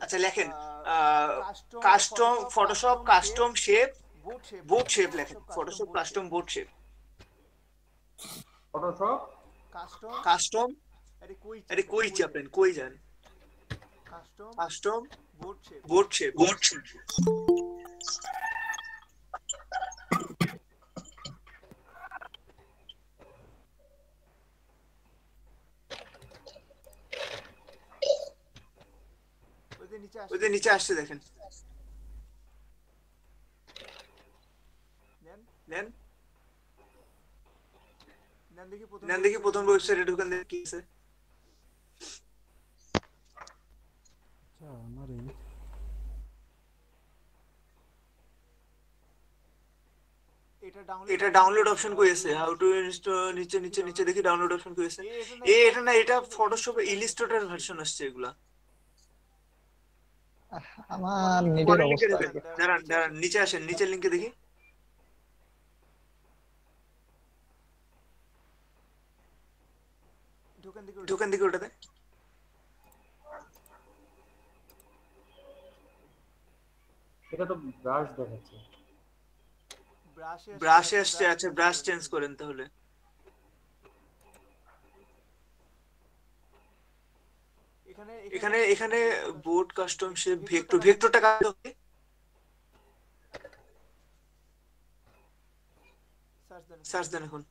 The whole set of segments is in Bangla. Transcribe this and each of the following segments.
আচ্ছা লেখেন custom Photoshop custom shape board shape লেখেন Photoshop custom board shape Photoshop custom আরে কই চাপেন কই যান কাস্টম বোর্ড শেপ ওই যে নিচে আসছে দেখেন নেন নেন দেখি প্রথম ওয়েবসাইটে ঢুকেন দেখি কি আছে আচ্ছা আমার এই এটা ডাউনলোড অপশন কই আছে হাউ টু ইনস্টল নিচে নিচে নিচে দেখি ডাউনলোড অপশন কই আছে এটা না এটা ফটোশপ ইলিস্ট্রেটর ভার্সন আসছে এগুলা আমার নেটের পরের লিংকে অবস্থা ঢুকেন দাঁড়ান দাঁড়ান নিচে আসেন নিচের লিংকে দেখি ঢুকেন দেখি ওটাতে এটা তো ব্রাশ দেখাচ্ছে ব্রাশে আসছে আচ্ছা ব্রাশ চেঞ্জ করেন তাহলে এখানে এখানে বোর্ড কাস্টম শেপ ভেক্টরটা কাটতে হবে সার্চ দেন এখন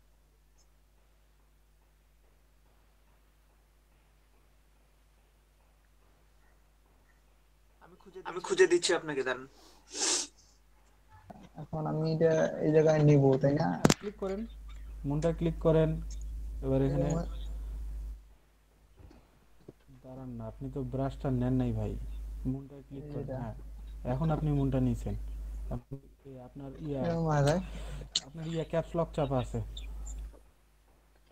আমি খুঁজে দিচ্ছি আপনাকে দাঁড়ান এখন আমি এটা এই জায়গায় নিব তাই না ক্লিক করেন মুনটা ক্লিক করেন এবার এখানে দাঁড়ান না আপনি তো ব্রাশটা নেন নাই ভাই মুনটা ক্লিক করেন হ্যাঁ এখন আপনি মুনটা নিছেন আপনার আপনার ক্যাপস লক চাপা আছে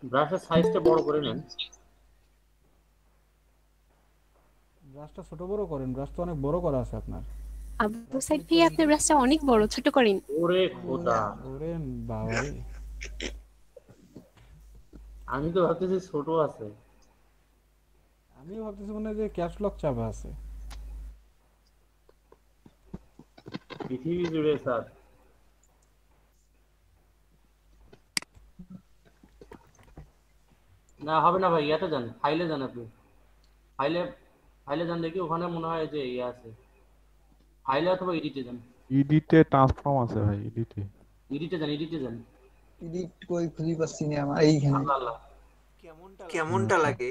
ব্রাশের সাইজটা বড় করে নেন ব্রাশটা ছোট বড় করেন ব্রাশ তো অনেক বড় করা আছে আপনার আবু সাইদ ভাই আপনার ব্রাশটা অনেক বড় ছোট করেন ওরে খোদা ওরে বাবা রে আমি তো ভাবতেছি ছোট আছে আমিও ভাবতেছি মনে হয় যে ক্যাপস লক চাপা আছে পৃথিবী জুড়ে স্যার না হবে না ভাই ইয়াতে যান ফাইলে যান আপনি ফাইলে যান দেখি ওখানে মনে হয় যে ইয়ে আছে ফাইলে অথবা এডিটে যান এডিটে ট্রান্সফর্ম আছে ভাই এডিটে যান এডিট কই খুঁজে পাচ্ছি না আমার এইখানে আল্লাহ কেমনটা লাগে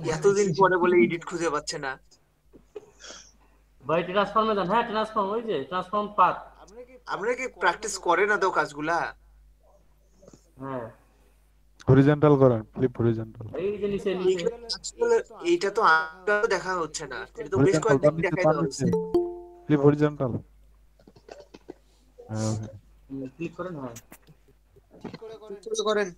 এতদিন পরে বলে এডিট খুঁজে পাচ্ছে না ভাই ট্রান্সফর্মে যান হ্যাঁ ট্রান্সফর্ম ওই যে ট্রান্সফর্ম পাথ আপনারা কি প্র্যাকটিস করে না তো কাজগুলা হ্যাঁ হরিজন্টাল করেন ফ্লিপ হরিজন্টাল এই যে নিচে আসলে এইটা তো আগে দেখা হচ্ছে না এটা তো বেশ কয়েকদিন দেখাই দেওয়া হচ্ছে ফ্লিপ হরিজন্টাল হ্যাঁ ক্লিক করেন হ্যাঁ ঠিক করেন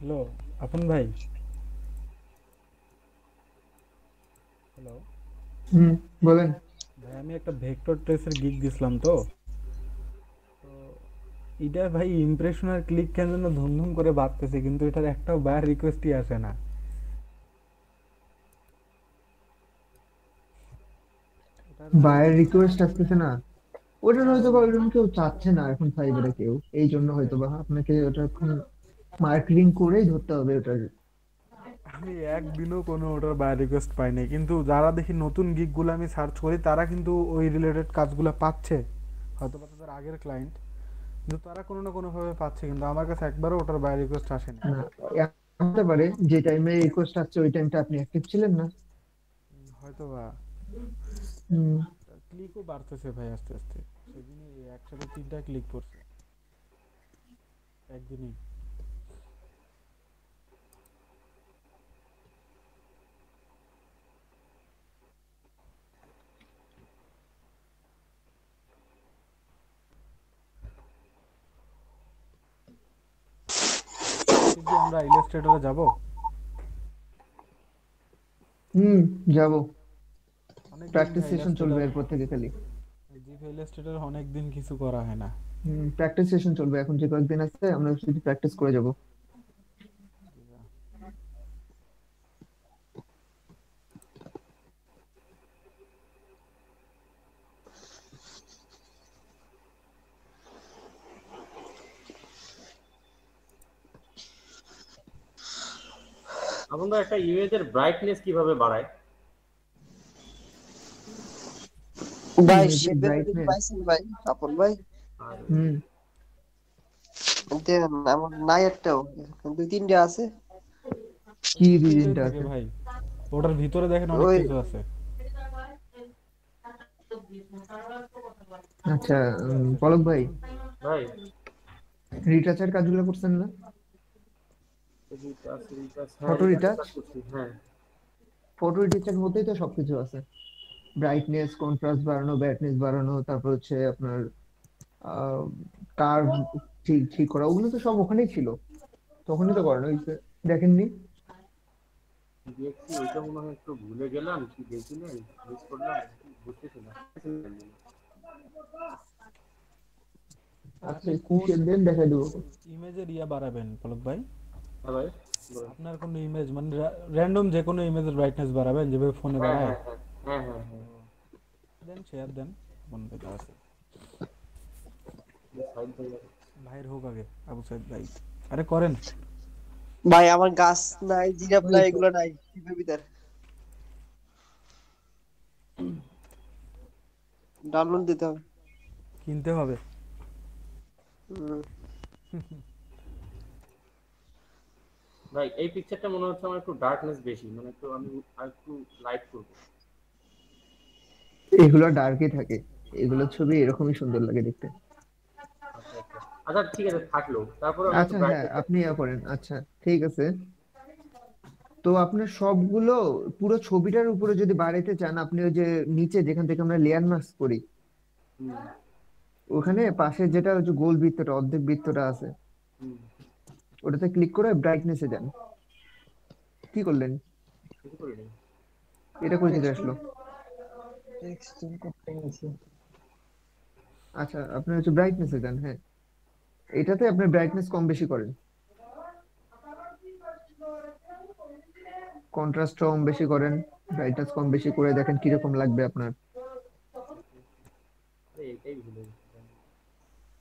হ্যালো আপন ভাই, হ্যালো হুম, বলেন। ভাই, আমি একটা ভেক্টর ট্রেসের গিগ দিছিলাম তো। তো এটা ভাই ইমপ্রেশন আর ক্লিক কেন যেন ধুমধুম করে বাড়তেছে, কিন্তু এটার একটাও বায়ার রিকোয়েস্টই আসে না। এটার বায়ার রিকোয়েস্ট আসতেছে না, ওটার হয়তো বা ওইরকম কেউ চাচ্ছে না এখন ফাইবারে কেউ, এই জন্য হয়তো বা আপনাকে ওটা এখন মার্কেটিং করেই ধরতে হবে ওটার। আমি একদিনও কোনো ওটার বায়ার রিকোয়েস্ট পাইনি, কিন্তু যারা দেখি নতুন গিগগুলো আমি সার্চ করি তারা কিন্তু ওই রিলেটেড কাজগুলো পাচ্ছে, হয়তো বা তাদের আগের ক্লায়েন্ট, কিন্তু তারা কোনো না কোনোভাবে পাচ্ছে, কিন্তু আমার কাছে একবারও ওটার বায়ার রিকোয়েস্ট আসেনি। না, হতে পারে যে টাইমে রিকোয়েস্ট আসছে ওই টাইমটা আপনি অ্যাক্টিভ ছিলেন না। হয়তো বা। হুম। ক্লিকও বাড়তেছে ভাই আস্তে আস্তে, সেদিনই একসাথে 3টা ক্লিক পড়ছে একদিনই। আজকে কি আমরা ইলাস্ট্রেটরে যাব? হুম, যাবো। অনেকদিন প্র্যাকটিস ভাই সেশন চলবে ইলাস্ট্রেটর, এরপর থেকে খালি। জি ভাই, ইলাস্ট্রেটর অনেকদিন কিছু করা হয় না। হুম, প্র্যাকটিস সেশন চলবে এখন যে কয়েকদিন আছে, আমরা শুধু প্র্যাকটিস করে যাব। আপনারা একটা ইমেজের ব্রাইটনেস কিভাবে বাড়ায়? ভাই ইমেজের শেপের ভিডিও ব্রাইটনেস। পাইছেন ভাই, আপন ভাই? আর হুম। দেন আমার নাই একটাও, দুই তিনটা আছে। কি ভিতরেই রিজনটা থাকে আছে? ভাই, ওটার ভিতরে দেখেন অনেক ওই কিছু আছে। আচ্ছা, আচ্ছা পলক ভাই, ভাই রিটাচের কাজগুলো করছেন না? হ্যাঁ, ফটো রিটাচ, করছি, হ্যাঁ। ফটো রিটাচের মধ্যেই তো সবকিছু আছে। ব্রাইটনেস, কন্ট্রাস্ট বাড়ানো, ব্রাইটনেস বাড়ানো, তারপর হচ্ছে আপনার কার্ভ ঠিক ঠিক করা, ওগুলো তো সব ওখানেই ছিল, তখনই তো করানো হয়েছে, দেখেননি? দেখছি, ওইটা মনে হয় একটু ভুলে গেলাম, কি দেখছিলেন, মিস করলাম, বুঝতেছি না। আর আচ্ছা, আপনি কোন স্ক্রিনশট দেন, দেখাই দেবো। ইমেজের বাড়াবেন পলক ভাই? হ্যাঁ ভাই, বলুন। আপনার কোনো ইমেজ মানে র্যান্ডম যে কোনো ইমেজের ব্রাইটনেস বাড়াবেন যেভাবে ফোনে হ্যাঁ বাড়ায়? হ্যাঁ হ্যাঁ হ্যাঁ হ্যাঁ হ্যাঁ। দেন, শেয়ার দেন, কোন দেখা আছে। সাইড থেকে ভাইয়ের হোক আগে, আবু সাইদ ভাই। আরে করেন। ভাই আমার গাছ নাই, জিরাফ ওই নাই, তো। এগুলো নাই শেপের ভিতর। ডাউনলোড দিতে হবে। কিনতে হবে। হুম। ভাই, এই পিকচারটা মনে হচ্ছে আমার একটু ডার্কনেস বেশি, মানে একটু আমি আর একটু লাইট করবো। এগুলো ডার্কই থাকে, এগুলো ছবি এরকমই সুন্দর লাগে দেখতে। আচ্ছা আচ্ছা আচ্ছা, ঠিক আছে, থাকলো, তারপরে আমি একটু আচ্ছা হ্যাঁ, ব্রাইটনেসটা আপনি করেন, আচ্ছা ঠিক আছে। তো আপনার সবগুলো পুরো ছবিটার উপরে যদি বাড়াইতে চান, আপনি ওই যে নিচে যেখান থেকে আমরা লেয়ার মাস্ক করি, হুম ওখানে পাশে যেটা ওই যে গোল বৃত্তটা, অর্ধেক বৃত্তটা আছে, হুম, ওটাতে ক্লিক করে ব্রাইটনেসে যান। কি করলেন? কিছু করিনি। এটা কই থেকে টেক্সট আসলো? টেক্সট করতে গেছি। আচ্ছা, আপনি হচ্ছে ব্রাইটনেসে যান, হ্যাঁ, এটাতে আপনি ব্রাইটনেস কম বেশি করেন, কন্ট্রাস্ট কম বেশি করেন, ব্রাইটনেস কম বেশি করে দেখেন কিরকম লাগবে আপনার। আরে এটাই ভুলে গেছি।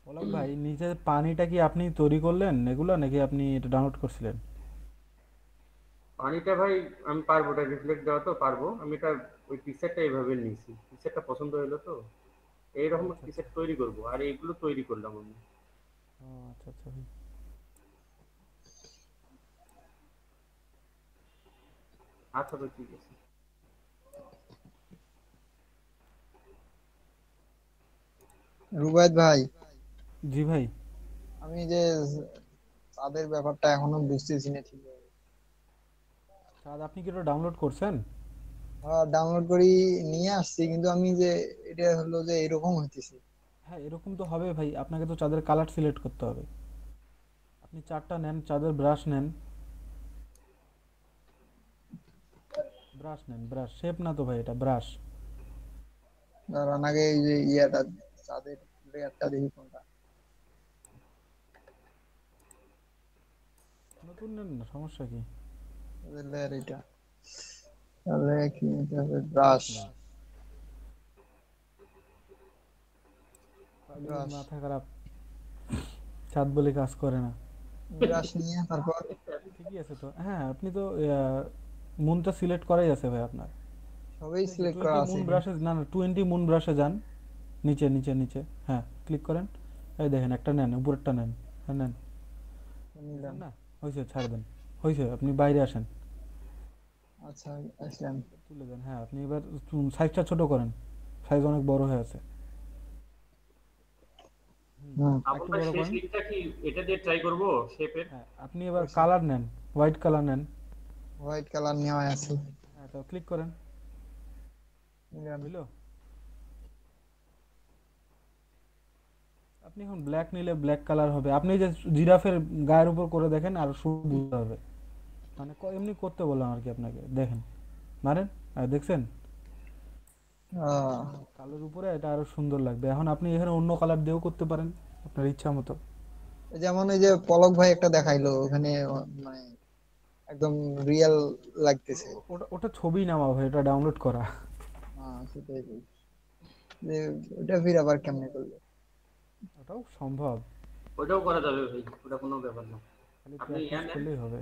পলক ভাই, নিচে পানিটা কি আপনি তৈরি করলেন এগুলো, নাকি আপনি এটা ডাউনলোড করছিলেন? পানিটা ভাই আমি পারবো, এটা রিফ্লেক্ট দেওয়া তো পারবো আমি, এটা ওই পিকচারটা এইভাবে নিয়েছি, পিকচারটা পছন্দ হলো তো এইরকম আচ্ছা আচ্ছা। পিকচার তৈরি করবো, আর এইগুলো তৈরি করলাম আমি। ও আচ্ছা আচ্ছা ভাই। আচ্ছা তো ঠিক আছে। রুবায়েত ভাই, জি ভাই। আমি যে তাদের ব্যাপারটা এখনো বুঝতেছি না ঠিক। স্যার, আপনি কি এটা ডাউনলোড করছেন? ডাউনলোড করি, নিয়ে আসছি, কিন্তু আমি যে এটা হলো যে এরকম হইতেছে। হ্যাঁ, এরকম তো হবে ভাই, আপনাকে তো চাঁদের কালার সিলেক্ট করতে হবে। আপনি চারটা নেন, চাঁদের ব্রাশ নেন, ব্রাশ নেন, ব্রাশ শেপ না তো ভাই, এটা ব্রাশ। দাঁড়ান আগে এই যে ইয়াটা চাঁদের লেয়ারটা দেখি কোনটা। নতুন নেন না, সমস্যা কি? চাঁদের লেয়ার এটা। তাহলে কি নিতে হবে? ব্রাশ। পাগলের মাথা খারাপ, চাঁদ বলে কাজ করে না। ব্রাশ নিয়ে তারপর ঠিকই আছে তো। হ্যাঁ, আপনি তো মুনটা সিলেক্ট করাই আছে ভাই আপনার। সবই সিলেক্ট করা 20 আছে মুন এখানে। ব্রাশে, না না 20 মুন ব্রাশে যান, নিচে নিচে নিচে, হ্যাঁ ক্লিক করেন। এই দেখেন একটা নেন, উপরেরটা নেন, হ্যাঁ নেন। নিলাম। না হয়েছে, ছাড় দেন, হয়েছে, আপনি বাইরে আসেন, আচ্ছা আসলাম। তুলে দেন। হ্যাঁ, আপনি এবার সাইজটা ছোট করেন, সাইজ অনেক বড় হয়ে আছে। হুম। আপন একটু ভাই বড় শেষ করেন। লিঙ্কটা কি এটা দিয়ে ট্রাই করব শেপের? হ্যাঁ, আপনি এবার কালার নেন, হোয়াইট কালার নেন। হোয়াইট কালার নেওয়া আছে। হ্যাঁ, তো ক্লিক করেন, নিলাম। বুঝলো? আপনি এখন ব্ল্যাক নিলে ব্ল্যাক কালার হবে। আপনি যে জিরাফের গায়ের উপর করে দেখেন, আর সুন্দর হবে। মানে এমনি করতে বললাম আর কি আপনাকে, দেখেন মারেন, আর দেখছেন কালোর উপরে এটা আরো সুন্দর লাগবে। এখন আপনি এখানে অন্য কালার দিয়েও করতে পারেন, আপনার ইচ্ছা মতো। যেমন এই যে পলক ভাই একটা দেখাইলো ওখানে মানে একদম রিয়েল লাগতেছে। ওটা ওটা ছবি নেওয়া ভাই, এটা ডাউনলোড করা। হ্যাঁ সেটাই বলছি। যে ওটা ফির আবার কেমনে করবে? ওটাও সম্ভব, ওটাও করা যাবে ভাই, ওটা কোনো ব্যাপার না। খালি আপনি ইয়া প্র্যাকটিস নেন, করলেই হবে।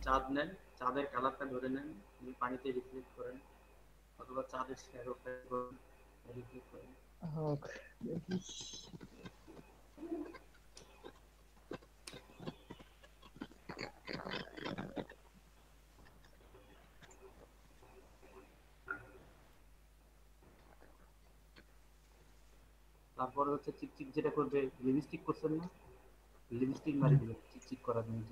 চাঁদ নেন, চাঁদের কালারটা ধরে নেন, আপনি পানিতে রিফ্লেক্ট করেন অথবা চাঁদের শ্যাডোটা রিফ্লেক্ট করেন। হোক দেখি। তারপরে হচ্ছে চিকচিক যেটা করবে, লিপস্টিক করছেন না, লিপস্টিক মারি দিবেন চিকচিক করার জন্য।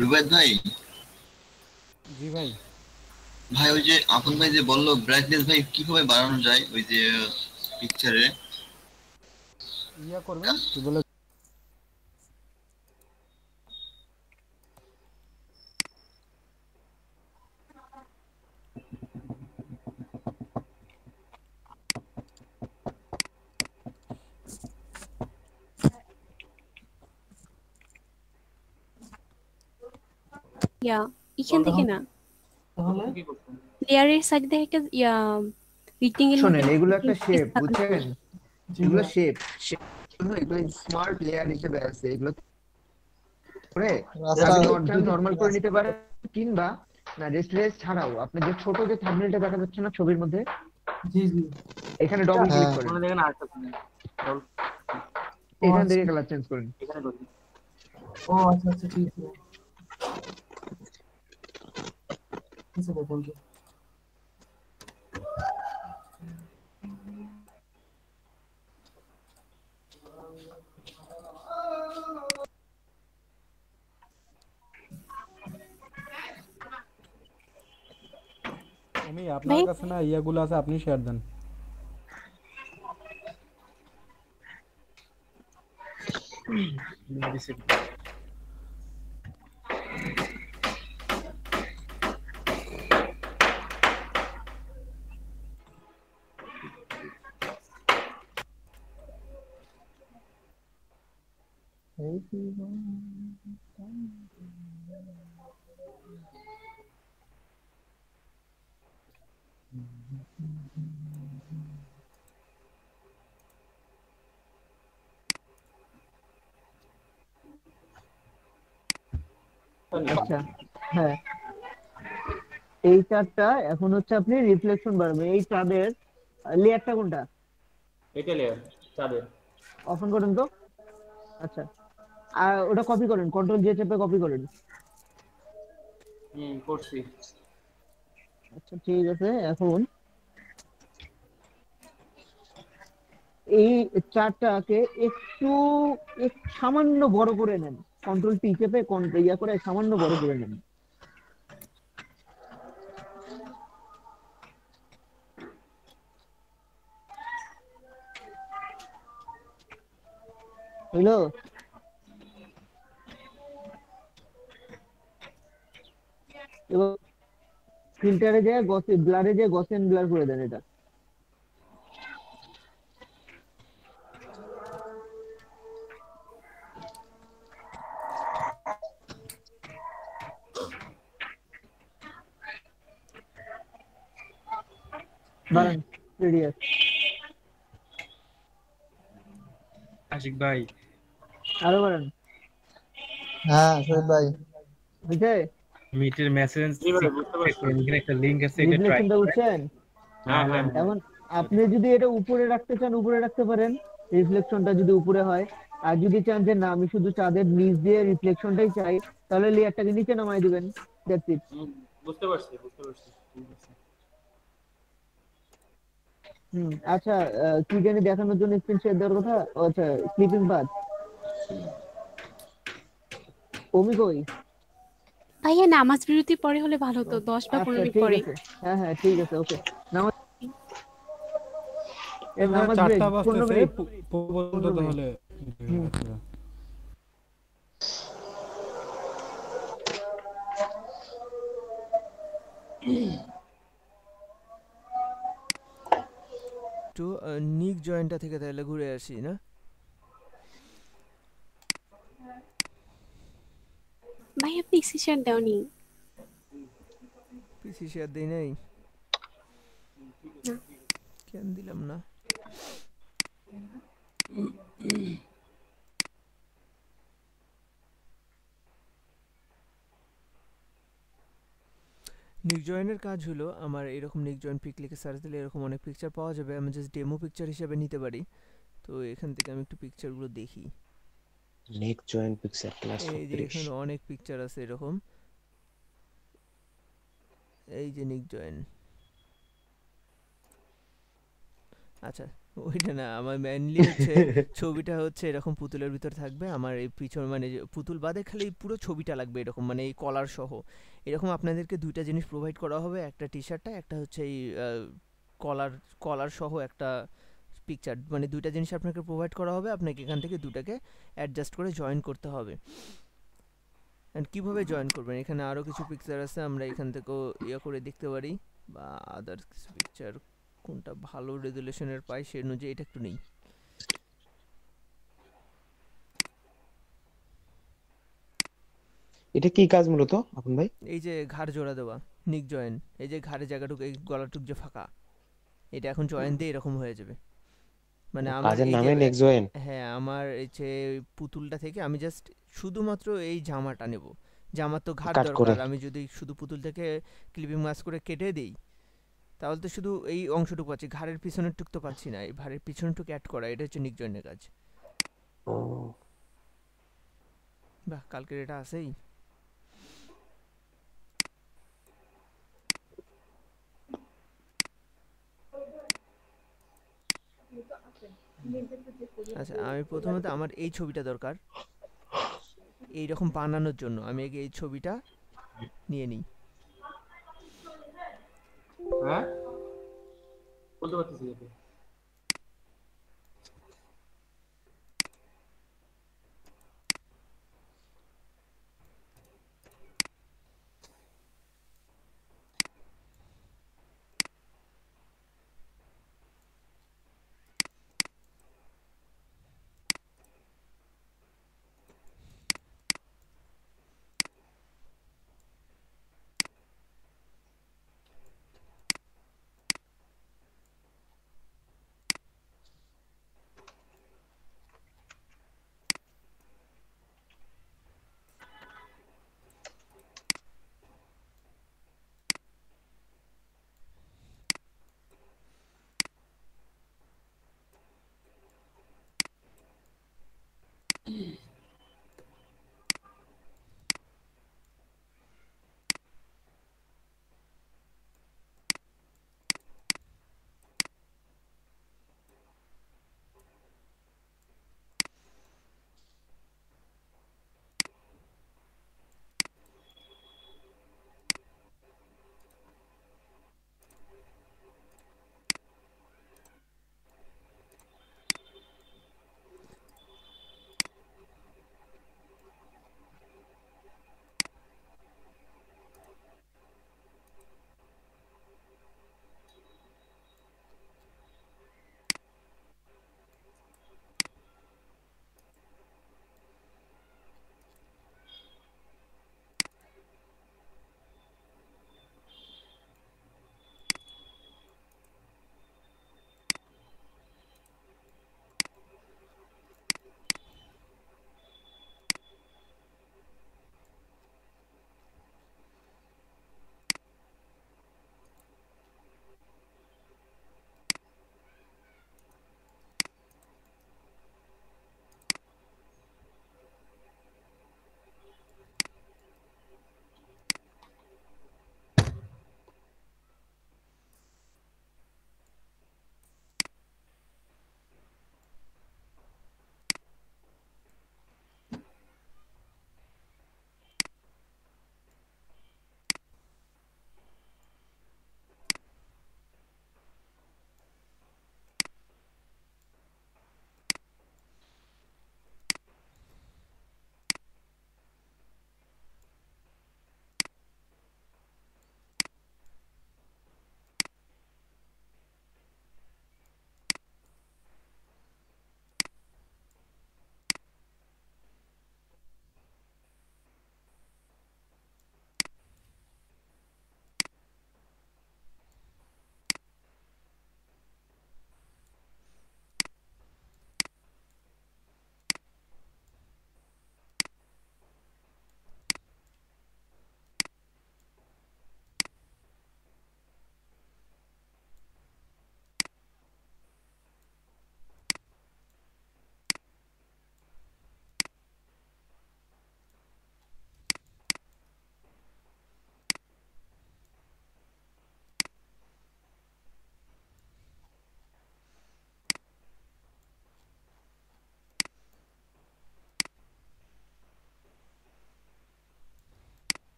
রুবেদ ভাই, জি ভাই। ভাই ওই যে আপন ভাই যে বললো ব্রাইটনেস ভাই কিভাবে বাড়ানো যায় ওই যে পিকচারে? ইয়া করবেন কি বলে, ইয়া এখান থেকে না, কি করছেন? লেয়ারের সাইড থেকে একটা ইয়া রিক্টেঙ্গেল শোনেন, এগুলো একটা শেপ, বুঝছেন? এগুলো শেপ এগুলো স্মার্ট লেয়ার হিসেবে আছে। এগুলো করে নরমাল করে নিতে পারেন, কিংবা না রেস্ট ছাড়াও আপনি যে ছোট যে থাম্বনেলটা দেখা যাচ্ছে না ছবির মধ্যে, জি জি এখানে ডবল ক্লিক হ্যাঁ করেন, ওখানে দেখেন আরেকটা ডবল ও এখান আচ্ছা থেকে কালার চেঞ্জ করেন। এখানে করছি। ও আচ্ছা আচ্ছা ঠিক আছে আচ্ছা দেখুন আমি আপনার ভাই কাছে না ইয়াগুলো আছে, আপনি শেয়ার দেন। আচ্ছা হ্যাঁ, এই চারটা এখন হচ্ছে আপনি রিফ্লেকশন বাড়াবেন। এই চাঁদের লেয়ারটা কোনটা এটা লেয়ার চাঁদের। ওপেন করেন তো। আচ্ছা, আর ওটা কপি করেন, কন্ট্রোল জে চেপে কপি করেন। করছি। আচ্ছা ঠিক আছে, এখন এই চারটাকে একটু সামান্য বড় করে নেন, কন্ট্রোল টি চেপে ইয়া করে সামান্য বড় করে নেন। হইলো? এবার ফিল্টারে যায় ব্লারে যায় গসিয়ান ব্লার করে দেন এটা। বাড়ান রেডিয়াস। আশিক ভাই, আরো বাড়ান। হ্যাঁ শহীদ ভাই বুঝছে? মিটের মেসেজ জি ভাই বুঝতে পারছি। এখানে একটা লিংক আছে, এটা ট্রাই রিফ্লেকশনটা বুঝছেন? হ্যাঁ হ্যাঁ এখন আপনি যদি এটা উপরে রাখতে চান উপরে রাখতে পারেন, রিফ্লেকশনটা যদি উপরে হয়। আর যদি চান যে না আমি শুধু চাঁদের নিচ দিয়ে রিফ্লেকশনটাই চাই, তাহলে লেয়ারটাকে নিচে নামাই দিবেন। That's it. বুঝতে পারছি বুঝতে পারছি। ঠিক আছে। আচ্ছা, কি জানি দেখানোর জন্য স্ক্রিন শেয়ার দেওয়ার কথা। ও আচ্ছা, স্লিপিং বাথ। ওমি কই? ভাইয়া নামাজ বিরতি পরে হলে ভালো হতো, 10 বা 15 আচ্ছা মিনিট ঠিক পরে। আছে, হ্যাঁ হ্যাঁ ঠিক আছে, ওকে। নামাজ এবার নামাজ ব্রেক 4টা 15 বাজতেছে মিনিট। পর্যন্ত 15 মিনিট। তাহলে আচ্ছা। একটু নিক জয়েন্টটা থেকে তাহলে ঘুরে আসি না? ভাই আপনি সিশন দাওনি। পিসি শেয়ার দেই নাই, না। কেন দিলাম না? নিক জয়েনের কাজ হলো আমার এরকম নিক জয়েন পিক লিখে সার্চ দিলে এরকম অনেক পিকচার পাওয়া যাবে, আমি জাস্ট ডেমো পিকচার হিসেবে নিতে পারি। তো এখান থেকে আমি একটু পিকচারগুলো দেখি। নেক জয়েন্ট পিক্সেল ক্লাস এই যে এখানে অনেক পিকচার আছে এরকম। এই যে নিক জয়েন। আচ্ছা ওইটা না, আমার মেইনলি হচ্ছে ছবিটা হচ্ছে এরকম পুতুলের ভিতর থাকবে, আমার এই পিছন মানে যে পুতুল বাদে খালি পুরো ছবিটা লাগবে এরকম, মানে এই কলার সহ। এরকম আপনাদেরকে দুইটা জিনিস প্রোভাইড করা হবে, একটা টি শার্টটা, একটা হচ্ছে এই কলার কলার সহ একটা পিকচার, মানে দুইটা জিনিস আপনাকে প্রোভাইড করা হবে। আপনাকে এখান থেকে দুটাকে অ্যাডজাস্ট করে জয়েন করতে হবে। অ্যান্ড কীভাবে জয়েন করবেন, এখানে আরও কিছু পিকচার আছে, আমরা এখান থেকেও ইয়ে করে দেখতে পারি, বা আদার্স কিছু পিকচার কোনটা ভালো রেজুলেশনের পাই সে অনুযায়ী এটা একটু নেই। এটা কি কাজ মূলত আপন ভাই? এই যে ঘাড় জোড়া দেওয়া, নিক জয়েন, এই যে ঘাড়ের জায়গাটুকু এই গলাটুক যে ফাঁকা, এটা এখন জয়েন দিয়ে এরকম হয়ে যাবে। মানে আমার কাজের এই নামে যে নেক জয়েন। হ্যাঁ আমার এই যে পুতুলটা থেকে আমি জাস্ট শুধুমাত্র এই জামাটা নেব। জামার তো ঘাড় কাট করে। দরকার, আমি যদি শুধু পুতুল থেকে ক্লিপিং মাস্ক করে কেটে দিই তাহলে তো শুধু এই অংশটুকু পাচ্ছি, ঘাড়ের পিছনের টুক তো পাচ্ছি না। এই ঘাড়ের পিছনের টুক অ্যাড করা, এটা হচ্ছে নিক জয়েনের কাজ। বাহ, কালকের এটা আছেই। আচ্ছা, আমি প্রথমত আমার এই ছবিটা দরকার এইরকম বানানোর জন্য। আমি আগে এই ছবিটা নিয়ে নিই। হ্যাঁ বলতে পারতেছি এটা।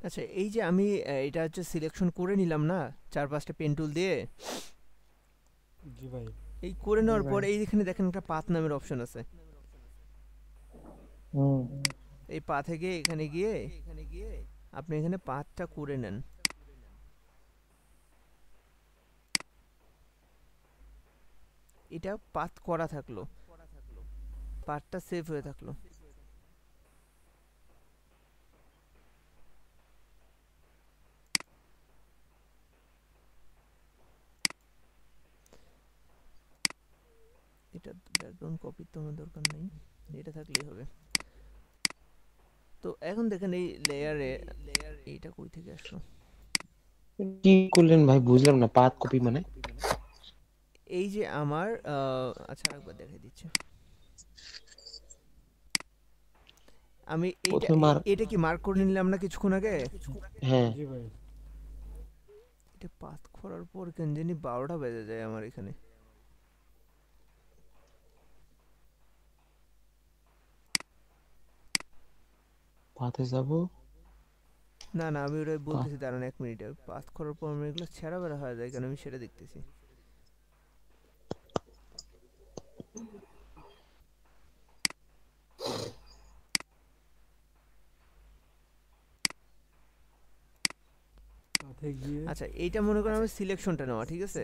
আচ্ছা, এই যে আমি এটা হচ্ছে সিলেকশন করে নিলাম না 4-5টা পেন টুল দিয়ে। জি ভাই। এই করে নেওয়ার জি পর ভাই। এই এখানে দেখেন একটা পাথ নামের অপশন আছে। এই পাথে গিয়ে এখানে গিয়ে আপনি এখানে পাথটা করে নেন। এটা পাথ করা থাকলো, পাথটা সেভ হয়ে থাকলো। এটা ব্যাকগ্রাউন্ড কপি তো আমার দরকার নেই, এটা থাকলেই হবে। তো এখন দেখেন এই লেয়ারে এইটা কই থেকে আসলো? কি করলেন ভাই বুঝলাম না, পাথ কপি মানে? এই যে আমার আচ্ছা একবার দেখাই দিচ্ছি। আমি এইটা এটা কি মার্ক করে নিলাম না কিছুক্ষণ আগে? হ্যাঁ জি ভাই। এটা পাথ করার পর কেন জানি 12টা বেজে যায় আমার এখানে। পাথে যাব না না, আমি ওটাই বলতেছি, দাঁড়ান 1 মিনিট। পাথ করার পর আমার এগুলো ছেঁড়া বেড়া হয়ে যায় কেন, আমি সেটা দেখতেছি। পাথে গিয়ে আচ্ছা এইটা মনে করেন আমার সিলেকশনটা নেওয়া, ঠিক আছে?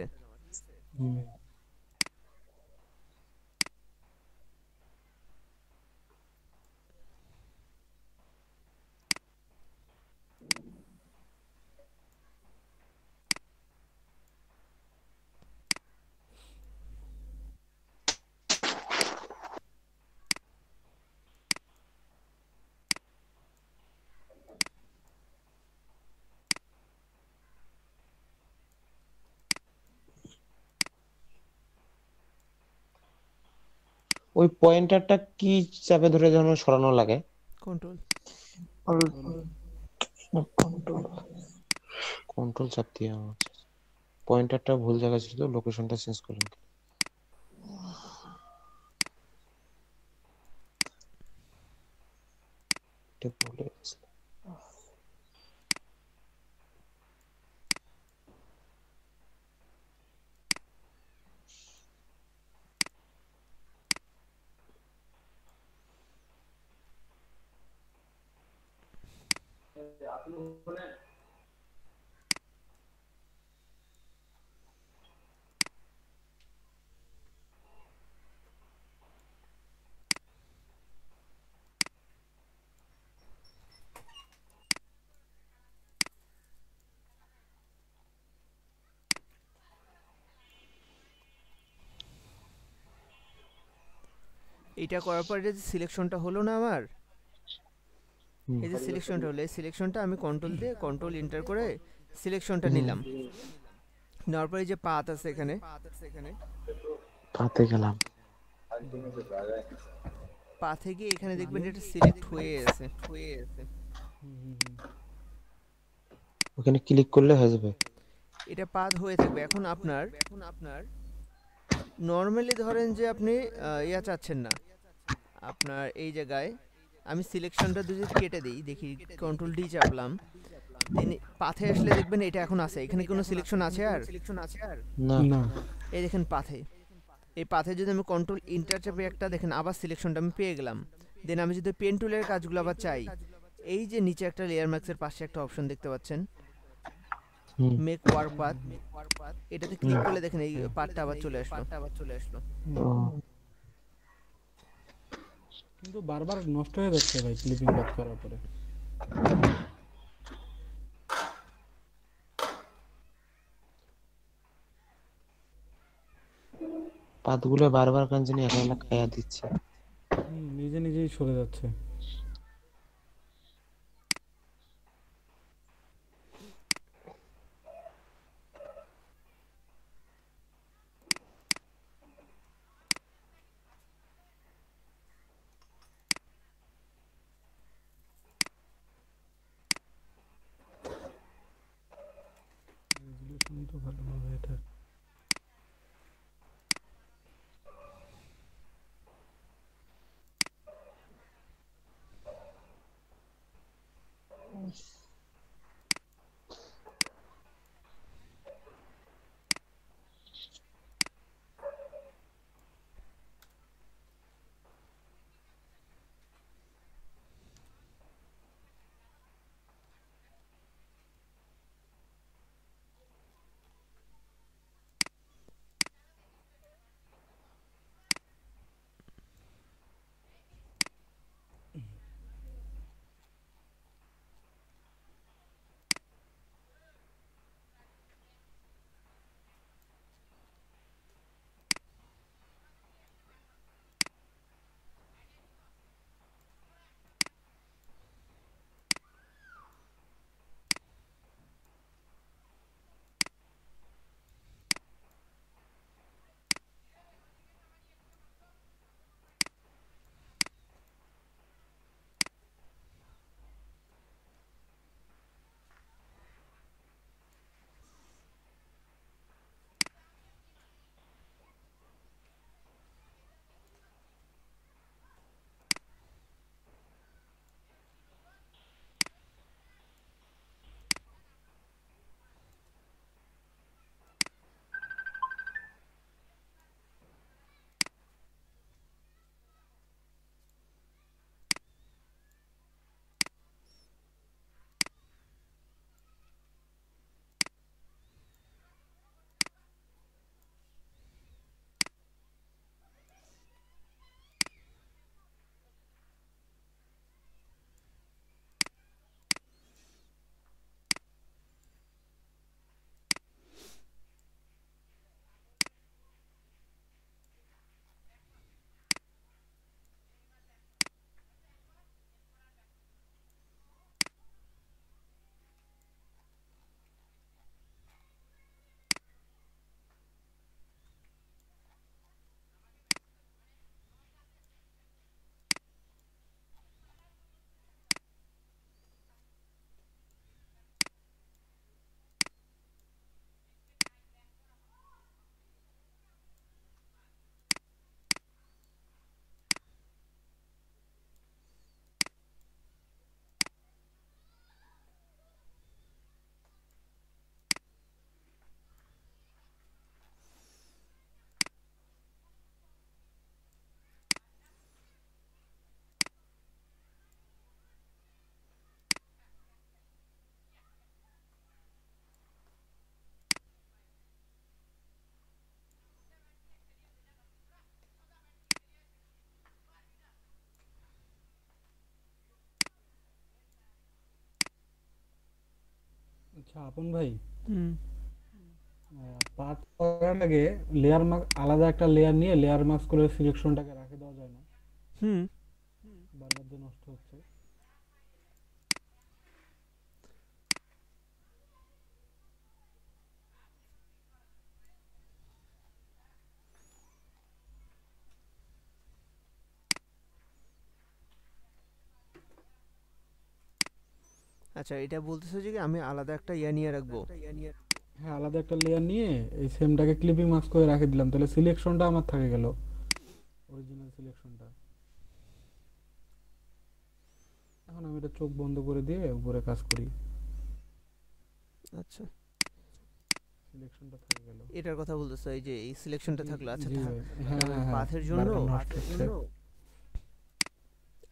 ওই পয়েন্টারটা কি চাপে ধরে যেন সরানো লাগে? কন্ট্রোল কন্ট্রোল চাপ দিয়ে। পয়েন্টারটা ভুল জায়গায় ছিল, লোকেশনটা চেঞ্জ করলাম। এটা ভুলে গেছি। এটা করার পর যে সিলেকশনটা হলো না আমার, এই যে সিলেকশনটা হলো, এই সিলেকশনটা আমি কন্ট্রোল দিয়ে কন্ট্রোল এন্টার করে সিলেকশনটা নিলাম। নেওয়ার পরে যে পাথ আছে এখানে, পাথে গেলাম। পাথে গিয়ে এখানে দেখবেন এটা সিলেক্ট হয়ে আছে। ওখানে ক্লিক করলে হয়ে যাবে, এটা পাথ হয়ে থাকবে। এখন আপনার নর্মালি ধরেন যে আপনি ইয়া চাচ্ছেন না, আপনার এই জায়গায় আমি সিলেকশনটা যদি কেটে দিই, দেখি কন্ট্রোল ডি চাপলাম, দেন পাথে আসলে দেখবেন এটা এখন আছে। এখানে কোনো সিলেকশন আছে আর না। এই দেখেন পাথে, এই পাথে যদি আমি কন্ট্রোল ইন্টার চাপে একটা দেখেন আবার সিলেকশনটা আমি পেয়ে গেলাম। দেন আমি যদি পেন টুলের কাজগুলো আবার চাই, এই যে নিচে একটা লেয়ার ম্যাক্সের পাশে একটা অপশন দেখতে পাচ্ছেন, মেক ওয়ার্ক পাথ, এটাতে ক্লিক করলে দেখেন এই পাথটা আবার চলে আসলো। কিন্তু বারবার নষ্ট হয়ে যাচ্ছে ভাই ক্লিপিং কাজ করার পরে। পাতগুলো বারবার কেন জানি একা খাইয়া দিচ্ছে। নিজে নিজেই সরে যাচ্ছে। রেজুলেশন তো ভালোভাবে এটা আচ্ছা আপন ভাই, হুম পার্ট করার আগে লেয়ার মার্ক আলাদা একটা লেয়ার নিয়ে লেয়ার মাস্ক করে সিলেকশনটাকে রাখে দেওয়া যায় না? হুম বারবার যে নষ্ট হচ্ছে। আচ্ছা, এটা বলতেছো যে কি আমি আলাদা একটা ইয়া নিয়ে রাখবো? হ্যাঁ, আলাদা একটা লেয়ার নিয়ে এই সেমটাকে ক্লিপিং মাস্ক করে রাখে দিলাম, তাহলে সিলেকশনটা আমার থাকে গেল, অরিজিনাল সিলেকশনটা। এখন আমি এটা চোখ বন্ধ করে দিয়ে উপরে কাজ করি, আচ্ছা, সিলেকশনটা থাকে গেল। এটার কথা বলতেছো, এই যে এই সিলেকশনটা থাকলো। আচ্ছা, জি ভাই, হ্যাঁ হ্যাঁ হ্যাঁ, পাথের জন্য বারবার নষ্ট হচ্ছে।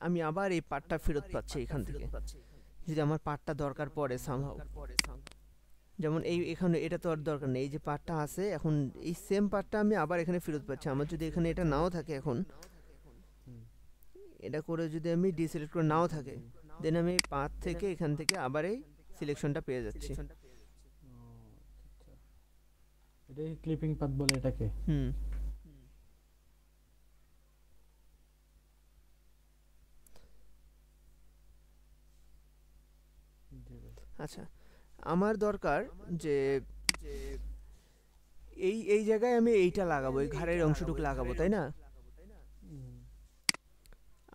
আমি আবার এই পার্টটা ফেরত পাচ্ছি এখান থেকে, যদি আমার পার্টটা দরকার পড়ে সামহাউ। যেমন এখানে এটা তো আর দরকার নেই, এই যে পার্টটা আছে এখন, এই সেম পার্টটা আমি আবার এখানে ফেরত পাচ্ছি। আমার যদি এখানে এটা নাও থাকে এখন, এটা করে যদি আমি ডিসিলেক্ট করে নাও থাকে, দেন আমি পাথ থেকে এখান থেকে আবার এই সিলেকশনটা পেয়ে যাচ্ছি। এটাই ক্লিপিং পাথ বলে এটাকে। হুম আচ্ছা, আমার দরকার যে এই এই জায়গায় আমি এইটা লাগাবো, এই ঘাড়ের অংশটুকু লাগাবো, তাই না?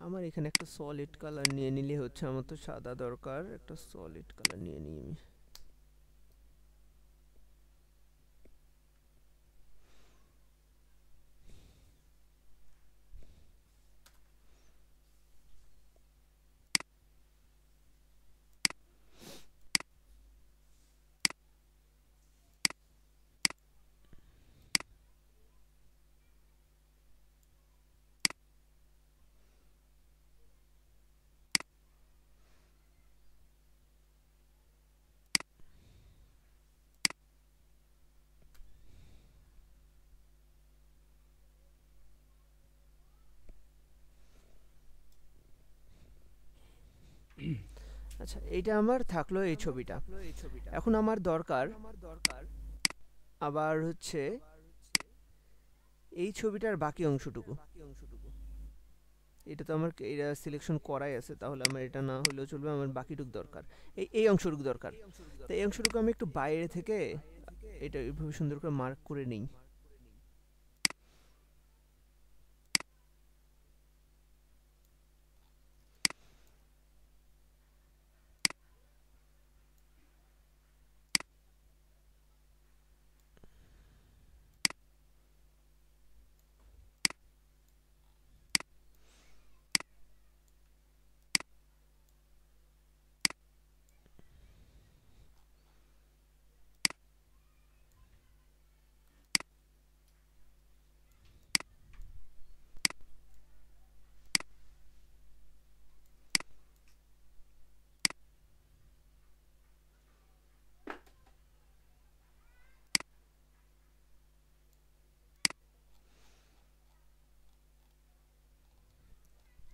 আমার এখানে একটা সলিড কালার নিয়ে নিলে হচ্ছে, আমার তো সাদা দরকার, একটা সলিড কালার নিয়ে নিই আমি। আচ্ছা, এইটা আমার থাকলো এই ছবিটা। এখন আমার দরকার আবার হচ্ছে এই ছবিটার বাকি অংশটুকু। এটা তো আমার এটা সিলেকশন করাই আছে, তাহলে আমার এটা না হলেও চলবে, আমার বাকিটুকু দরকার, এই অংশটুকু দরকার। তো এই অংশটুকু আমি একটু বাইরে থেকে এটা এইভাবে সুন্দর করে মার্ক করে নিই।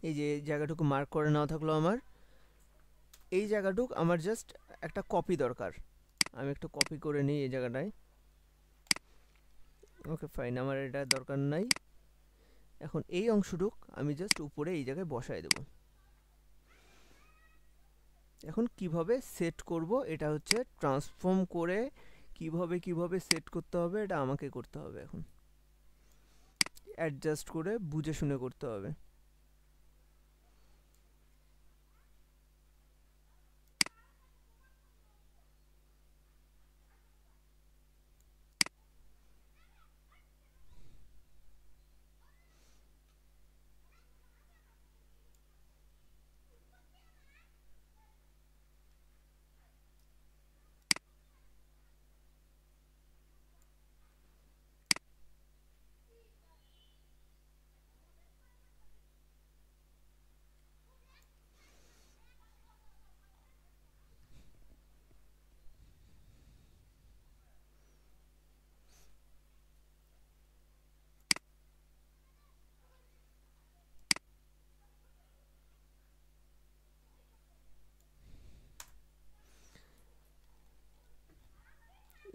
এই যে জায়গাটুকু মার্ক করে নেওয়া থাকলো আমার, এই জায়গাটুক আমার জাস্ট একটা কপি দরকার। আমি একটু কপি করে নিই এই জায়গাটায়। ওকে ফাইন, আমার এটা দরকার নাই। এখন এই অংশটুক আমি জাস্ট উপরে এই জায়গায় বসায় দেব। এখন কিভাবে সেট করব, এটা হচ্ছে ট্রান্সফর্ম করে কিভাবে সেট করতে হবে, এটা আমাকে করতে হবে। এখন অ্যাডজাস্ট করে বুঝে শুনে করতে হবে।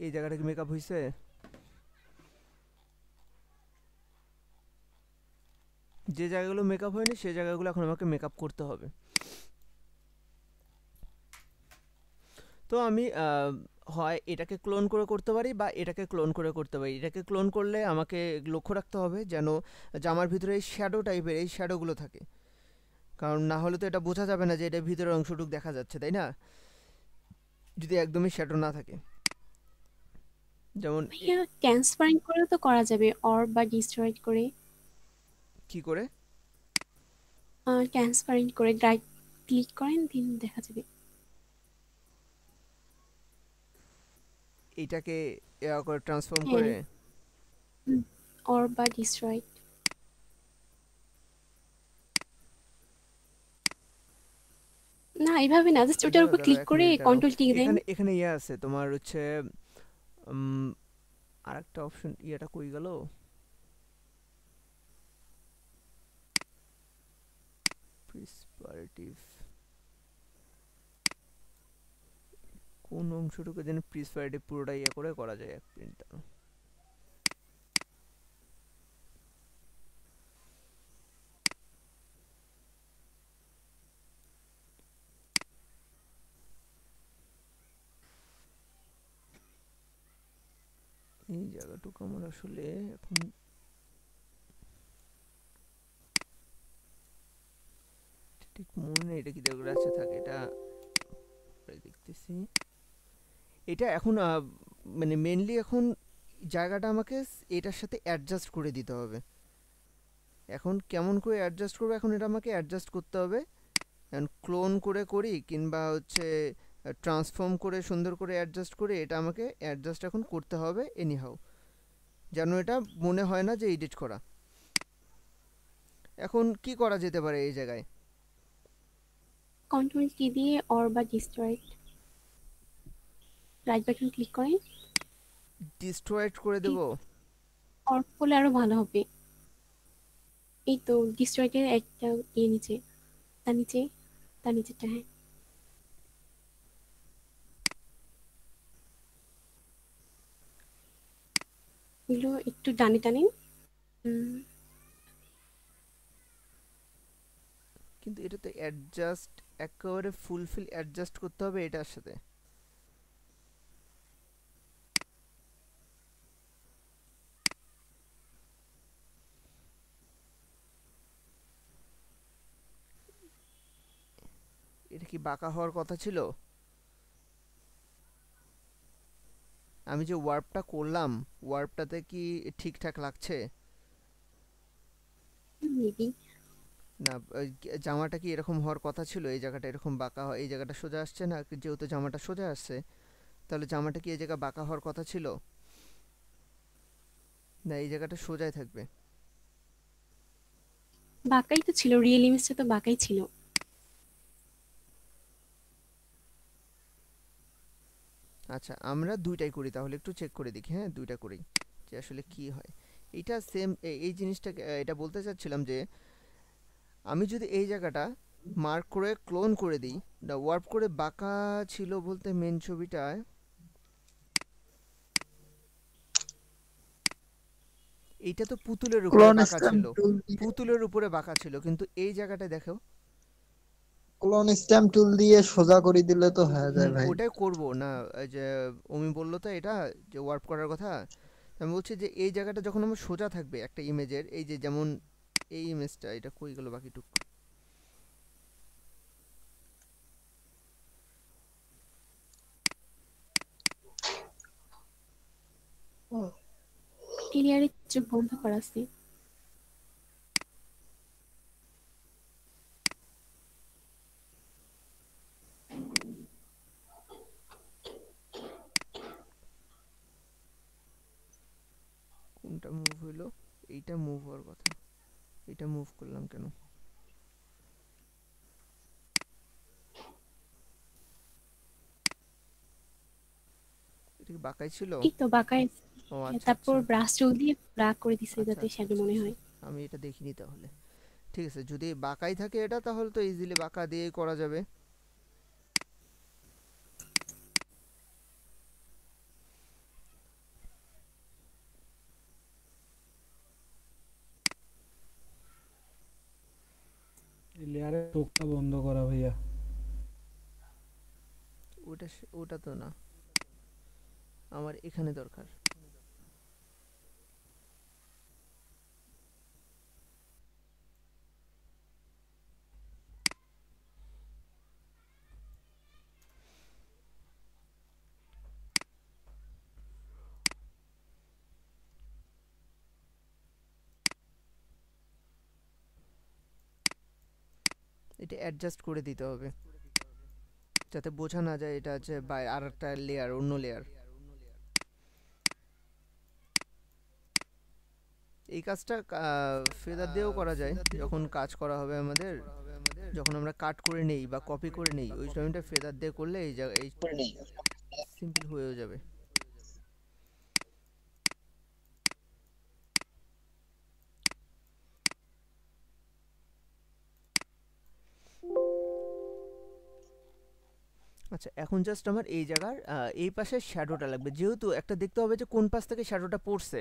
এই জায়গাটা কি মেকআপ হয়েছে? যে জায়গাগুলো মেকআপ হয়নি সেই জায়গাগুলো এখন আমাকে মেকআপ করতে হবে। তো আমি হয় এটাকে ক্লোন করে করতে পারি বা এটাকে ক্লোন করে করতে পারি। এটাকে ক্লোন করলে আমাকে লক্ষ্য রাখতে হবে যেন জামার ভিতরে এই শ্যাডো টাইপের এই শ্যাডোগুলো থাকে, কারণ না হলে তো এটা বোঝা যাবে না যে এটা ভিতরের অংশটুকু দেখা যাচ্ছে, তাই না, যদি একদমই শ্যাডো না থাকে। যেমন ভাইয়া ট্রান্সপারেন্ট করে তো করা যাবে, অর বা ডিস্ট্রয়েড করে। কি করে? ট্রান্সপারেন্ট করে রাইট ক্লিক করেন, দিন দেখা যাবে। এইটাকে করে ট্রান্সফর্ম হ্যাঁ, করে অর বা ডিস্ট্রয়েড। না এভাবে না, জাস্ট ওটার উপর ক্লিক করে কন্ট্রোল টিক দেন। এখানে এখানে ইয়ে আছে তোমার হচ্ছে আরেকটা অপশন, ইয়েটা কই গেল? প্রিসপারেটিভ কোন অংশটুকু যেন প্রিসপারেটিভ পুরোটা ইয়ে করে করা যায় এক প্রিন্ট। এই জায়গাটুকু আমার আসলে এখন ঠিক মনে নেই এটা কি জায়গা আছে থাকে, এটা দেখতেছি। এটা এখন মানে মেনলি এখন জায়গাটা আমাকে এটার সাথে অ্যাডজাস্ট করে দিতে হবে। এখন কেমন করে অ্যাডজাস্ট করবো, এখন এটা আমাকে অ্যাডজাস্ট করতে হবে। এখন ক্লোন করে করি কিংবা হচ্ছে ট্রান্সফর্ম করে সুন্দর করে অ্যাডজাস্ট করে, এটা আমাকে অ্যাডজাস্ট এখন করতে হবে এনিহাউ, যেন এটা মনে হয় না যে এডিট করা। এখন কি করা যেতে পারে এই জায়গায়? কন্ট্রোল কি দিয়ে অর বা ডিস্ট্রয়েড, রাইট বাটন ক্লিক করেন। ডিস্ট্রয়েড করে দেব? অর করলে আরো ভালো হবে। এই তো ডিস্ট্রয়েডের একটা নিচে, তার নিচে, তার নিচেটা। হ্যাঁ, এগুলো একটু ডানে টানেন। কিন্তু এটা তো অ্যাডজাস্ট একেবারে ফুলফিল অ্যাডজাস্ট করতে হবে এটার সাথে। এটা কি বাঁকা হওয়ার কথা ছিল? আমি যে ওয়ার্পটা করলাম ওয়ার্পটাতে কি ঠিকঠাক লাগছে? না জামাটা কি এরকম হওয়ার কথা ছিল? এই জায়গাটা এরকম বাঁকা হয়, এই জায়গাটা সোজা আসছে না, যেহেতু জামাটা সোজা আসছে তাহলে জামাটা কি এই জায়গা বাঁকা হওয়ার কথা ছিল? না এই জায়গাটা সোজাই থাকবে? বাঁকাই তো ছিল, রিয়েল ইমেজটা তো বাঁকাই ছিল। আচ্ছা আমরা দুইটাই করি তাহলে, একটু চেক করে দেখি। হ্যাঁ দুইটা করি যে আসলে কি হয়। এইটা সেম এই জিনিসটা এটা বলতে চাচ্ছিলাম যে আমি যদি এই জায়গাটা মার্ক করে ক্লোন করে দিই, ওয়ার্প করে বাঁকা ছিল বলতে মেন ছবিটায় এইটা তো পুতুলের উপরে বাঁকা ছিল, পুতুলের উপরে বাঁকা ছিল, কিন্তু এই জায়গাটা দেখো ক্লোন স্ট্যাম্প টুল দিয়ে সোজা করে দিলে তো হয়ে যায় ভাই। ওটাই করব না, যে ওমি বললো তো এটা যে ওয়ার্প করার কথা, আমি বলছি যে এই জায়গাটা যখন আমার সোজা থাকবে একটা ইমেজের, এই যে যেমন এই ইমেজটা, এটা কই গেল বাকিটুক? ক্লিয়ারে চোখ বন্ধ করা আছে। কোনটা মুভ হইলো? এইটা মুভ হওয়ার কথা, এটা মুভ করলাম কেন? এটা কি বাঁকাই ছিল? এই তো বাঁকাই। ও আচ্ছা, তারপর ব্রাশ টুল দিয়ে ব্রাক করে দিছে যাতে শ্যাডো মনে হয়। আমি এটা দেখিনি তাহলে। ঠিক আছে, যদি বাঁকাই থাকে এটা তাহলে তো ইজিলি বাঁকা দিয়েই করা যাবে। লেয়ারের চোখটা বন্ধ করা ভাইয়া। ওটা তো না, আমার এখানে দরকার। এটা অ্যাডজাস্ট করে দিতে হবে যাতে বোঝা না যায় এটা হচ্ছে আর একটা লেয়ার, অন্য লেয়ার। এই কাজটা ফেদার দিয়েও করা যায়, যখন কাজ করা হবে আমাদের, যখন আমরা কাট করে নেই বা কপি করে নেই ওই টাইমটা ফেদার দিয়ে করলে এই সিম্পল হয়েও যাবে। আচ্ছা, এখন জাস্ট আমার এই জায়গার এই পাশে শ্যাডোটা লাগবে, যেহেতু একটা দেখতে হবে যে কোন পাশ থেকে শ্যাডোটা পড়ছে,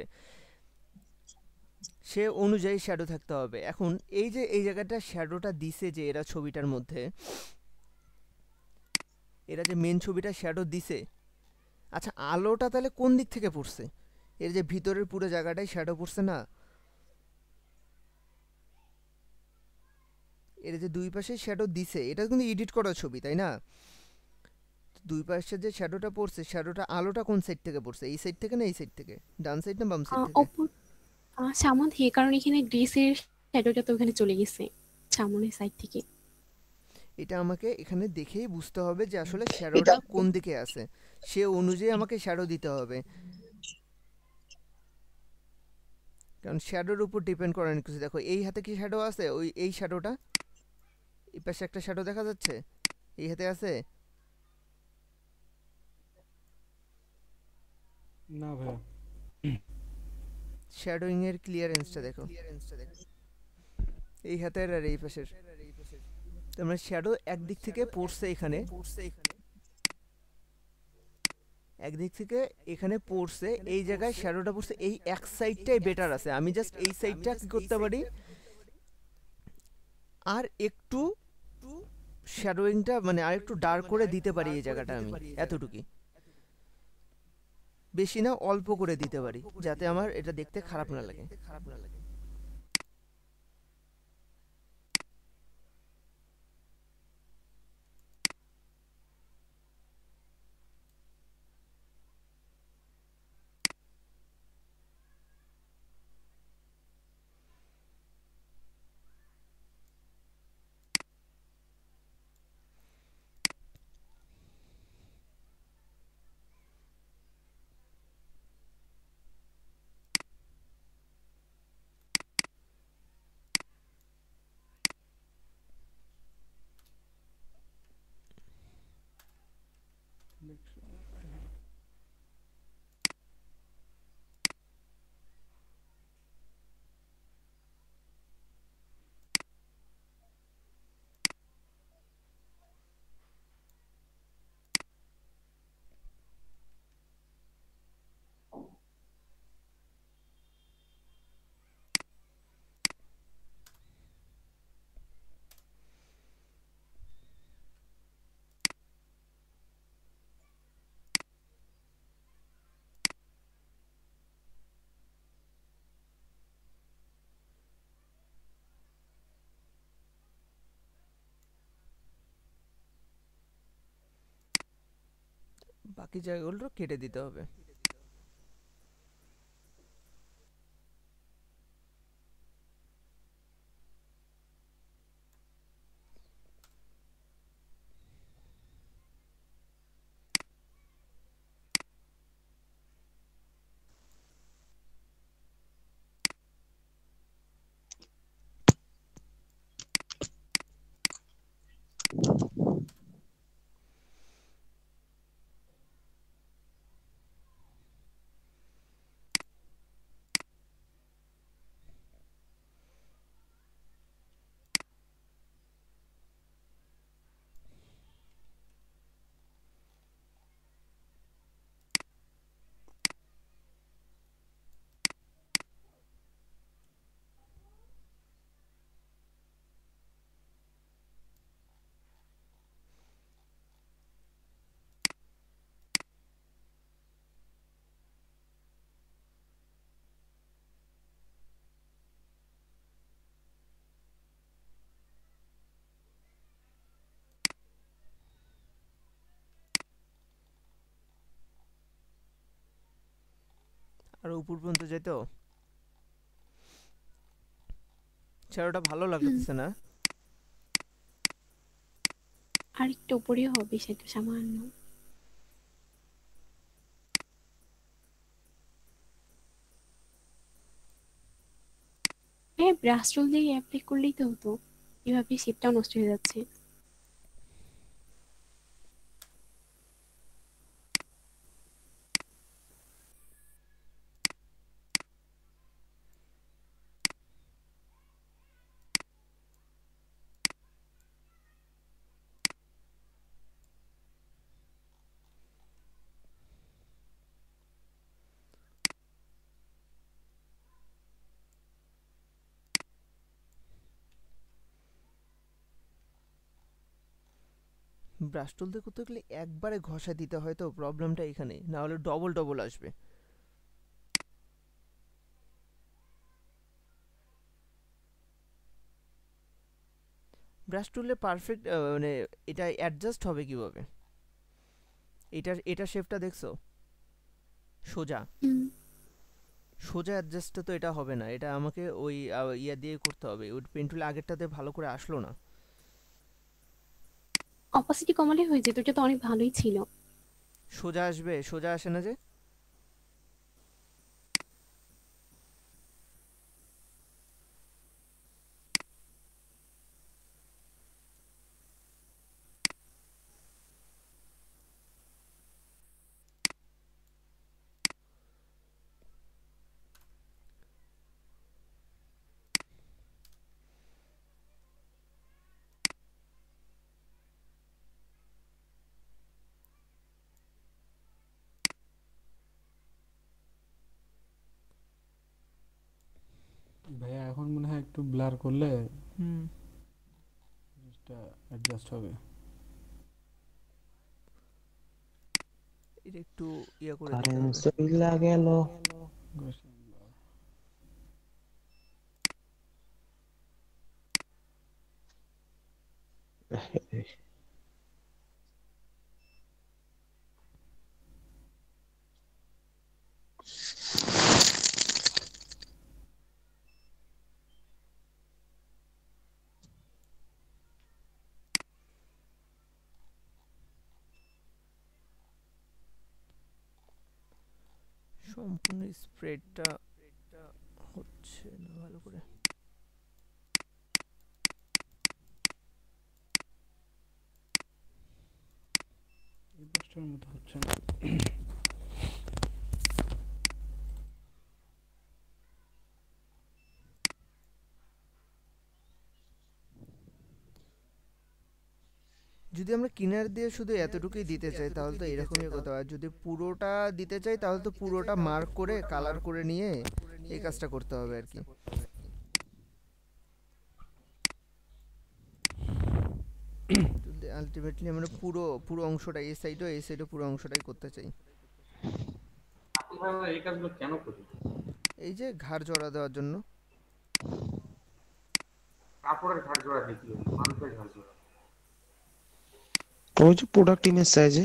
সে অনুযায়ী শ্যাডো থাকতে হবে। এখন এই যে এই জায়গাটা শ্যাডোটা দিছে যে এরা ছবিটার মধ্যে, এরা যে মেন ছবিটা শ্যাডো দিছে, আচ্ছা আলোটা তাহলে কোন দিক থেকে পড়ছে? এর যে ভিতরের পুরো জায়গাটাই শ্যাডো পড়ছে না, এর যে দুই পাশে শ্যাডো দিছে, এটা কিন্তু এডিট করা ছবি তাই না? দুই পাশে যে শ্যাডোটা পড়ছে, শ্যাডোটা আলোটা কোন সাইড থেকে পড়ছে? এই সাইড থেকে না এই সাইড থেকে? ডান সাইড না বাম সাইড থেকে? সামন থেকে, কারণ এখানে ড্রেসের শ্যাডোটা তো ওখানে চলে গেছে সামনের সাইড থেকে। এটা আমাকে এখানে দেখেই বুঝতে হবে যে আসলে শ্যাডোটা কোন দিকে আছে, সে অনুযায়ী আমাকে শ্যাডো দিতে হবে, কারণ শ্যাডোর উপর ডিপেন্ড করে অনেক কিছু। দেখো এই হাতে কি শ্যাডো আছে, ওই এই শ্যাডোটা, এই পাশে একটা শ্যাডো দেখা যাচ্ছে, এই হাতে আছে না ভাইয়া। শ্যাডোইং এর ক্লিয়ারেন্সটা দেখো, এই হাতের আর এই পাশের, তোমরা শ্যাডো একদিক থেকে পড়ছে এখানে, একদিক থেকে এখানে পড়ছে, এই জায়গায় শ্যাডোটা পড়ছে, এই এক সাইডটাই বেটার আছে। আমি জাস্ট এই সাইডটা কি করতে পারি, আর একটু শ্যাডোইংটা মানে আর একটু ডার্ক করে দিতে পারি এই জায়গাটা, আমি এতটুকুই, বেশি না অল্প করে দিতে পারি, যাতে আমার এটা দেখতে খারাপ না লাগে। বাকি জায়গাগুলো কেটে দিতে হবে। আর উপর পর্যন্ত যেতেও শ্যাডোটা ভালো লাগতেছে না। আর একটু উপরেও হবে সেটা সামান্য। হ্যাঁ, ব্রাশ টুল দিয়ে অ্যাপ্লাই করলেই তো হতো, এভাবে শেপটাও নষ্ট হয়ে যাচ্ছে। ব্রাশ টুল দিয়ে করতে গেলে একবারে ঘষা দিতে হয়, তো প্রবলেমটা এখানে, না হলে ডবল ডবল আসবে। ব্রাশ টুলে পারফেক্ট মানে এটা অ্যাডজাস্ট হবে কিভাবে? এটা শেপটা দেখছো সোজা, সোজা অ্যাডজাস্টটা তো এটা হবে না, এটা আমাকে ওই ইয়া দিয়ে করতে হবে। ওই পেন টুলে আগেরটাতে ভালো করে আসলো না। অপাসিটি কমালে হয়ে যেত, এটা তো অনেক ভালোই ছিল। সোজা আসবে, সোজা আসে না যে। ভাইয়া এখন মনে হয় একটু ব্লার করলে হুম জিনিসটা অ্যাডজাস্ট হবে। এটা একটু ইয়া করে দিতে কারেন্ট হবে। চইলা গেল। সম্পূর্ণ স্প্রেডটা হচ্ছে না ভালো করে। এই পাঁচটার মতো হচ্ছে না। যদি আমরা কিনার দিয়ে শুধু এতটুকুই দিতে চাই তাহলে তো এরকমই করতে হয়। যদি পুরোটা দিতে চাই তাহলে তো পুরোটা মার্ক করে কালার করে নিয়ে এই কাজটা করতে হবে আর কি। আলটিমেটলি আমরা পুরো পুরো অংশটা এই সাইডও পুরো অংশটাই করতে চাই। আমরা এই কাজগুলো কেন করি? এই যে ঘাড় জোড়া দেওয়ার জন্য। কাপড়ের ঘাড় জোড়া দেখি, মানুষের ঘাড় জোড়া। ওই যে প্রোডাক্ট ইমেজ চাইছে।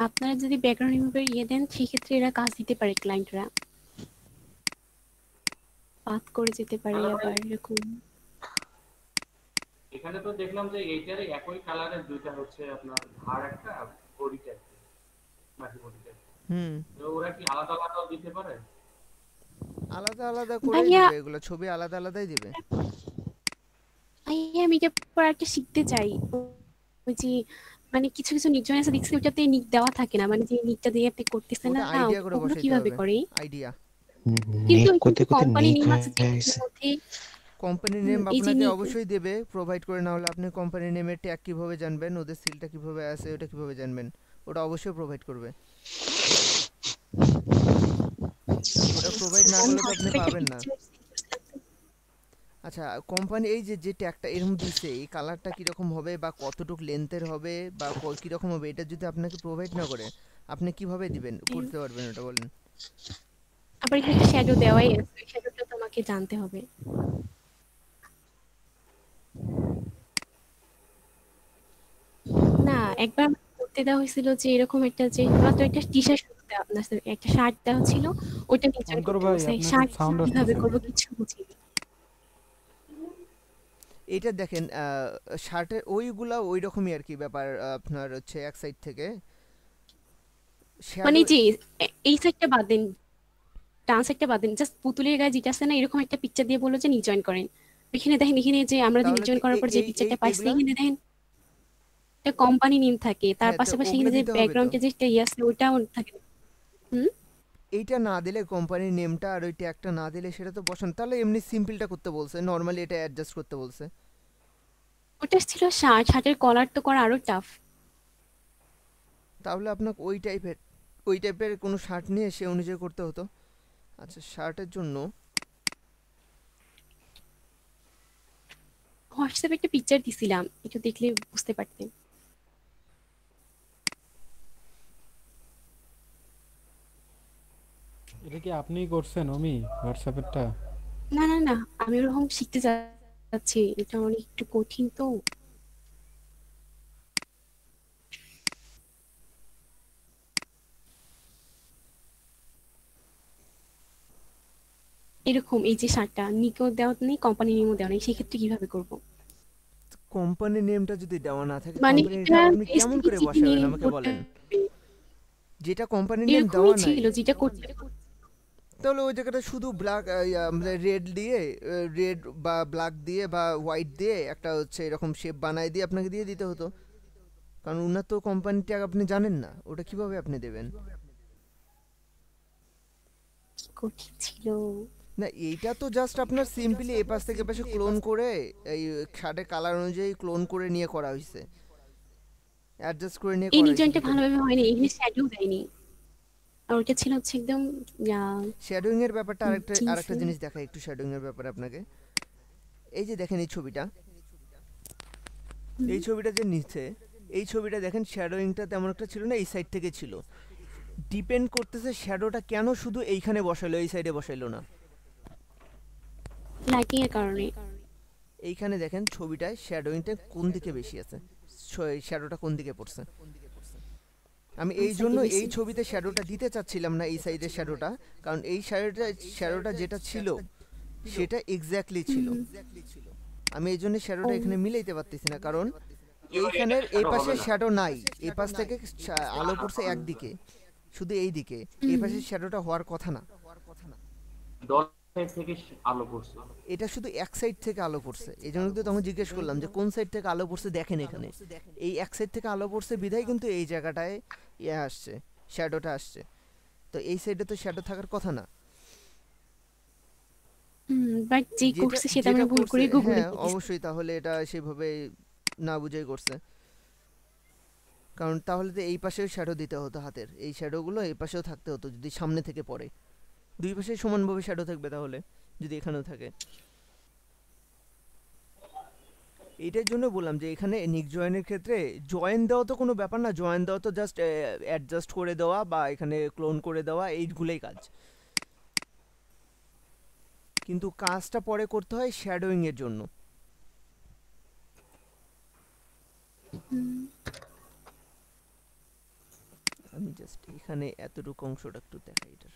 আপনারা যদি ব্যাকগ্রাউন্ড রিমুভার দেন সেক্ষেত্রে এরা কাজ দিতে পারে, ক্লায়েন্টরা পাথ করে যেতে পারে আবার এরকম। এখানে তো দেখলাম যে এইটার একই কালারের দুইটা হচ্ছে আপনার ঘাড় একটা, বডিটা একটা, বাকি বডিটা। তো ওরা কি আলাদা আলাদাও দিতে পারে? আলাদা আলাদা করে দিবে, এগুলো ছবি আলাদা আলাদাই দিবে। আমি এটা পর একটা শিখতে চাই, ওই যে মানে কিছু কিছু নিক জয়েন আছে দেখছি ওটাতে নিক দেওয়া থাকে না, মানে যে নিকটা দিয়ে আপনি করতেছেন না, আইডিয়া করে ওগুলো বসাইতে কিভাবে হবে। করে আইডিয়া কিন্তু কোম্পানি নেম আছে মধ্যে। কোম্পানি নেম আপনাকে অবশ্যই দেবে, প্রোভাইড করে, না হলে আপনি কোম্পানি নেমের ট্যাগ কিভাবে জানবেন, ওদের সিলটা কিভাবে আছে ওটা কিভাবে জানবেন, ওটা অবশ্যই প্রোভাইড করবে। ওটা প্রোভাইড না করলে তো আপনি পাবেন না। আচ্ছা, কোম্পানি এই যে ট্যাগটা এরকম দিছে, এই কালারটা কিরকম হবে বা কতটুকু লেন্থের হবে বা কিরকম হবে, এটা যদি আপনাকে প্রোভাইড না করে আপনি কিভাবে দিবেন, করতে পারবেন ওটা বলেন? আবার এখানে শ্যাডো দেওয়াই আছে, শ্যাডোটা তো আমাকে জানতে হবে। না, একবার করতে দেওয়া হয়েছিল যে এরকম একটা যে মাত্র একটা টি-শার্ট একটা শার্ট দেওয়া ছিল, ওইটা নির্জন অন্তর করতে ভাই বলছে। আপনার শার্ট সাউন্ড কিভাবে আসতেছে। করবো কিছু বুঝিনি। এটা দেখেন শার্টের ওইগুলা ওই রকমই আর কি ব্যাপার, আপনার হচ্ছে এক সাইড থেকে মানে শ্যাডো। যে এই সাইডটা বাদ দেন, ডান সাইডটা বাদ দেন, জাস্ট পুতুলের গায়ে যেটা আছে না এরকম একটা পিকচার দিয়ে বললো যে নির্জন করেন। এখানে দেখেন, এখানে যে আমরা যে তাহলে নির্জন কি করার পর যে পিকচারটা পাইছি, এগুলা, এখানে দেখেন একটা কোম্পানি নেম থাকে, তার হ্যাঁ তো পাশাপাশি ওগুলা এখানে যে দিতে হবে তো। ব্যাকগ্রাউন্ডে যে ইয়ে আছে ওইটাও থাকে। হুম, এইটা না দিলে কোম্পানির নেমটা আর ওই ট্যাগটা না দিলে সেটা তো বসান, তাহলে এমনি সিম্পলটা করতে বলছে, নর্মালি এটা অ্যাডজাস্ট করতে বলছে। ওটা ছিল শার্ট, শার্টের কলার তো করা আরো টাফ। তাহলে আপনাকে ওই টাইপের কোনো শার্ট নিয়ে সে অনুযায়ী করতে হতো। আচ্ছা, শার্টের জন্য হোয়াটসঅ্যাপে একটা পিকচার দিছিলাম, একটু দেখলে বুঝতে পারতেন। এটা কি আপনিই করছেন অমি হোয়াটসঅ্যাপেরটা? না না না, আমি ওরকম শিখতে যাচ্ছি, এটা অনেক একটু কঠিন তো। এরকম এই যে শার্টটা নিকো দেওয়া নেই, কোম্পানি নেমও দেওয়া নেই, সেক্ষেত্রে কিভাবে করব? কোম্পানির নেমটা যদি দেওয়া না থাকে, মানে কোম্পানির এটা আপনি কেমন করে SPCC বসাবেন নিয়ে আমাকে করতে বলেন। হবে। যেটা কোম্পানির নেম এরকমই দেওয়া নাই, ছিল যেটা করতে। তাহলে ওই জায়গাটা শুধু ব্ল্যাক রেড দিয়ে, রেড বা ব্ল্যাক দিয়ে বা হোয়াইট দিয়ে একটা হচ্ছে এরকম শেপ বানায় দিয়ে আপনাকে দিয়ে দিতে হতো, কারণ ওনার তো কোম্পানি ট্যাগ আপনি জানেন না, ওটা কিভাবে আপনি দেবেন? কি কঠিন ছিল। না, এইটা তো জাস্ট আপনার সিম্পলি এ পাশ থেকে পাশে ক্লোন করে এই শার্টের কালার অনুযায়ী ক্লোন করে নিয়ে করা হয়েছে, অ্যাডজাস্ট করে নিয়ে এই করা হয়েছে ডিজাইনটা ভিতরে। ভালোভাবে হয়নি, এখানে শ্যাডো দেয়নি, আর ওটা ছিল হচ্ছে একদম শ্যাডোইং এর ব্যাপারটা আরেকটা জিন্সের। জিনিস দেখাই একটু শ্যাডোইং এর ব্যাপারে আপনাকে। এই যে দেখেন এই ছবিটা, এই ছবিটা যে নিচে, এই ছবিটা দেখেন শ্যাডোইংটা তেমন একটা ছিল না, এই সাইড থেকে ছিল। ডিপেন্ড করতেছে শ্যাডোটা কেন শুধু এইখানে বসাইলো, এই সাইডে বসাইলো না। লাইটিং এর কারণে। এইখানে দেখেন ছবিটায় শ্যাডোইংটা কোন দিকে বেশি আছে, শ্যাডোটা কোন দিকে পড়ছে। আমি এই জন্য এই ছবিতে শ্যাডোটা দিতে চাচ্ছিলাম না, এই সাইডের শ্যাডোটা, কারণ এই শ্যাডোটা যেটা ছিল সেটা এক্স্যাক্টলি ছিল। আমি এই জন্য শ্যাডোটা এখানে মিলাইতে পারতেছি না, কারণ এইখানের এই পাশে শ্যাডো নাই, এই পাশ থেকে আলো পড়ছে একদিকে, শুধু এই দিকে, এই পাশে শ্যাডোটা হওয়ার কথা না। থেকে আলো পড়ছে, এটা শুধু এক সাইড থেকে আলো পড়ছে, এই জন্য তো তখন জিজ্ঞেস করলাম যে কোন সাইড থেকে আলো পড়ছে দেখেন, এখানে এই এক সাইড থেকে আলো পড়ছে বিধায় কিন্তু এই জায়গাটায় ইয়ে আসছে, শ্যাডোটা আসছে। তো এই সাইডে তো শ্যাডো থাকার কথা না। বাট যে করছে সেটা আমি ভুল করে গুগলে হ্যাঁ অবশ্যই, তাহলে এটা সেভাবে না বুঝাই করছে, কারণ তাহলে তো এই পাশেও শ্যাডো দিতে হতো, হাতের এই শ্যাডোগুলো এই পাশেও থাকতে হতো যদি সামনে থেকে পড়ে, দুই পাশে সমানভাবে শ্যাডো থাকবে তাহলে, যদি এখানেও থাকে। এইটার জন্য বললাম যে এখানে নিক জয়েনের ক্ষেত্রে জয়েন দেওয়া তো কোনো ব্যাপার না, জয়েন দেওয়া তো জাস্ট অ্যাডজাস্ট করে দেওয়া বা এখানে ক্লোন করে দেওয়া, এইগুলোই কাজ। কিন্তু কাজটা পরে করতে হয় শ্যাডোইং এর জন্য। আমি জাস্ট এখানে এতটুকু অংশটা একটু দেখাই এটার।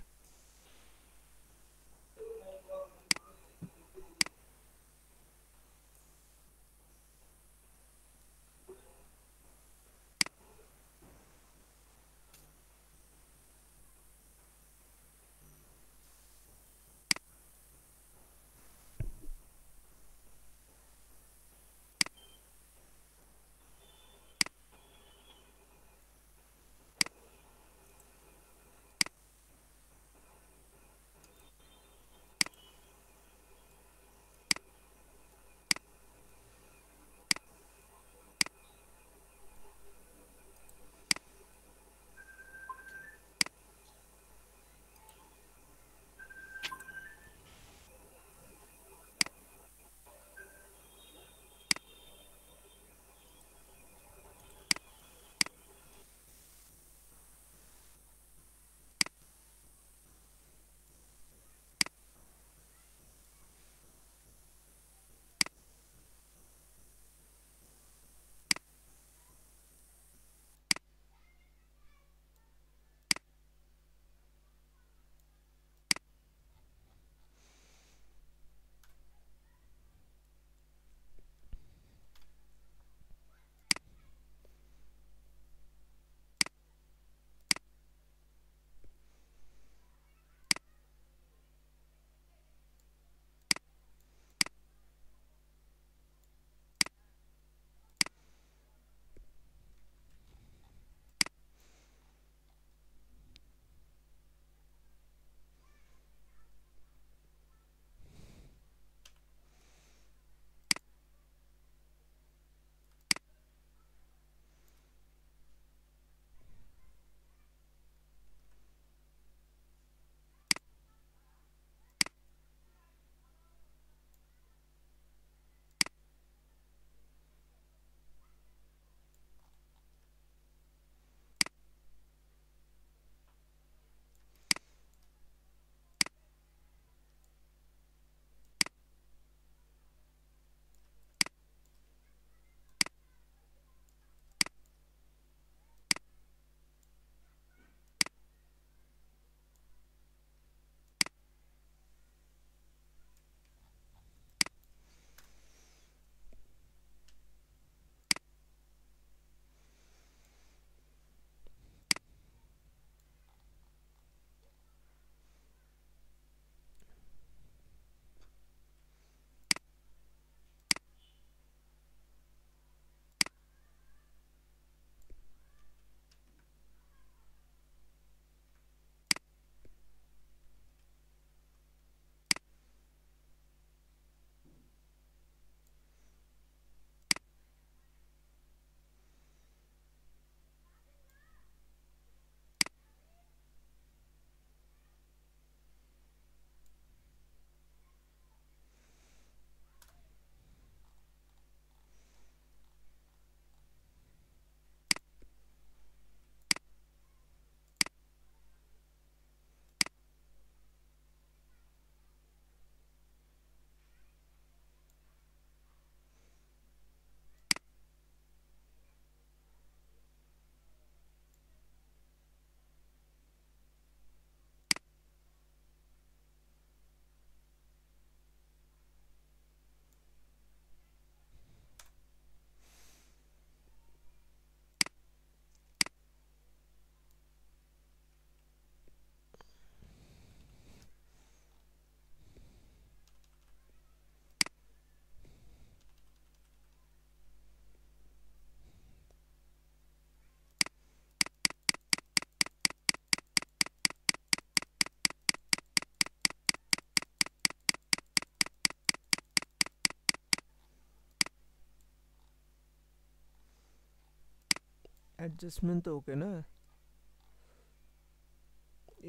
অ্যাডজাস্টমেন্ট তো ওকে না,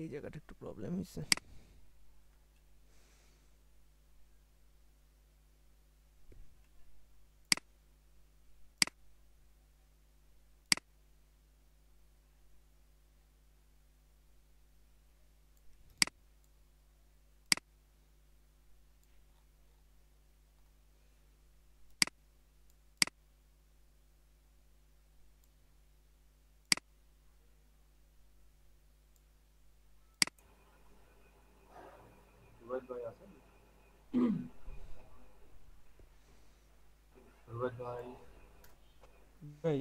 এই জায়গাটা একটু প্রবলেম হয়েছে। রুবেল ভাই আছেন? রুবেল ভাই ভাই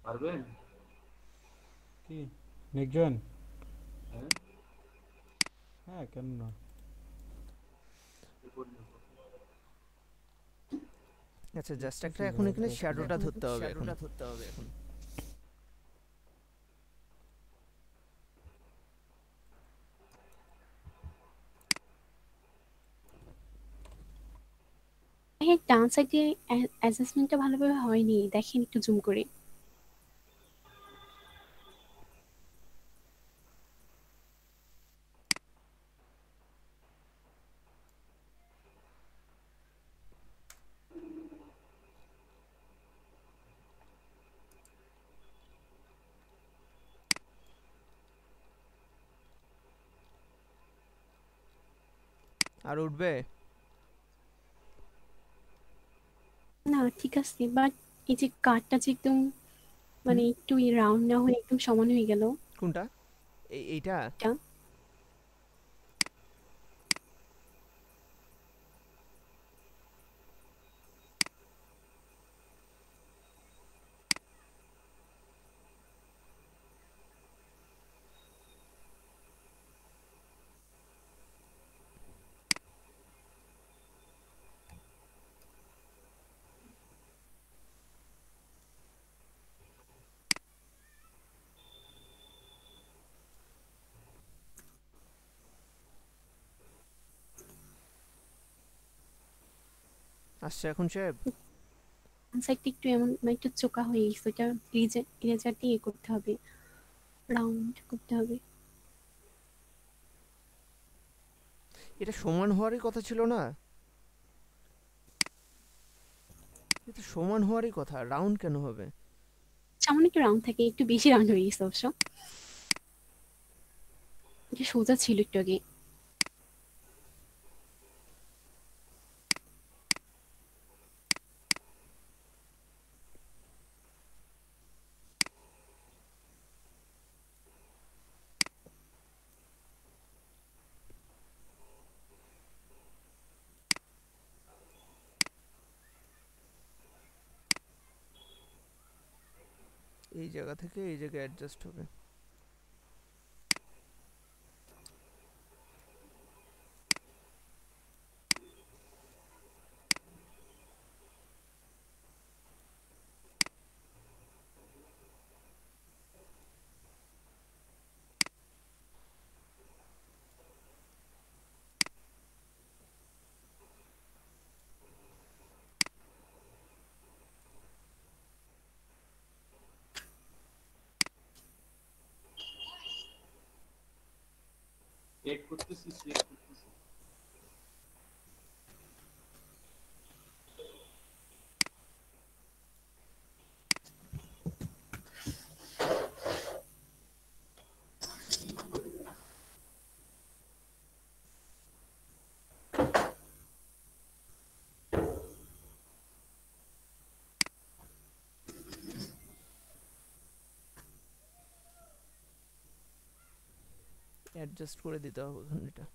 পারবেন? কি নেক্সট জন? হ্যাঁ হ্যাঁ কেন না। আচ্ছা জাস্ট একটা এখন এখানে শ্যাডোটা ধরতে হবে এখন। হ্যাঁ, ডান সাইডে অ্যাডজাস্টমেন্টটা ভালোভাবে হয়নি, দেখেন একটু জুম করে। আর উঠবে না ঠিক আছে, বাট এই যে কাঠটা যে একদম মানে একটু রাউন্ড না হয়ে একদম সমান হয়ে গেল। কোনটা? এইটা? এটা আসছে এখন শেপ? ডান সাইডটা একটু এমন মানে একটু চোকা হয়ে গেছে, ওটা ইরেজার দিয়ে করতে হবে, রাউন্ড করতে হবে। এটা সমান হওয়ারই কথা ছিল না? এটা সমান হওয়ারই কথা, রাউন্ড কেন হবে? সামনে একটু রাউন্ড থাকে, একটু বেশি রাউন্ড হয়ে গেছে অবশ্য। এটা সোজা ছিল একটু আগে। এই জায়গা থেকে এই জায়গায় অ্যাডজাস্ট হবে। চেক করতেছি, চেক করতেছি। অ্যাডজাস্ট করে দিতে হবে এখন এটা।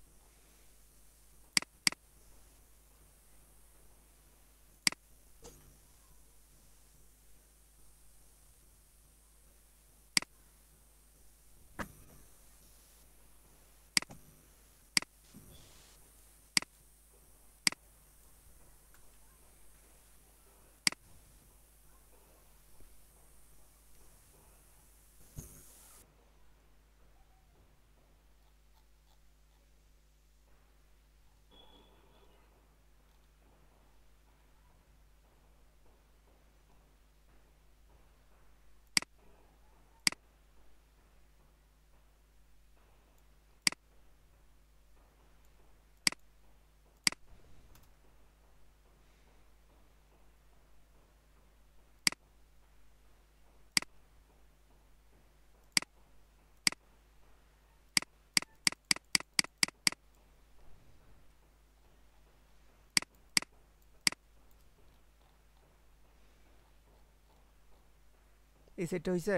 এই সেটটা হইছে?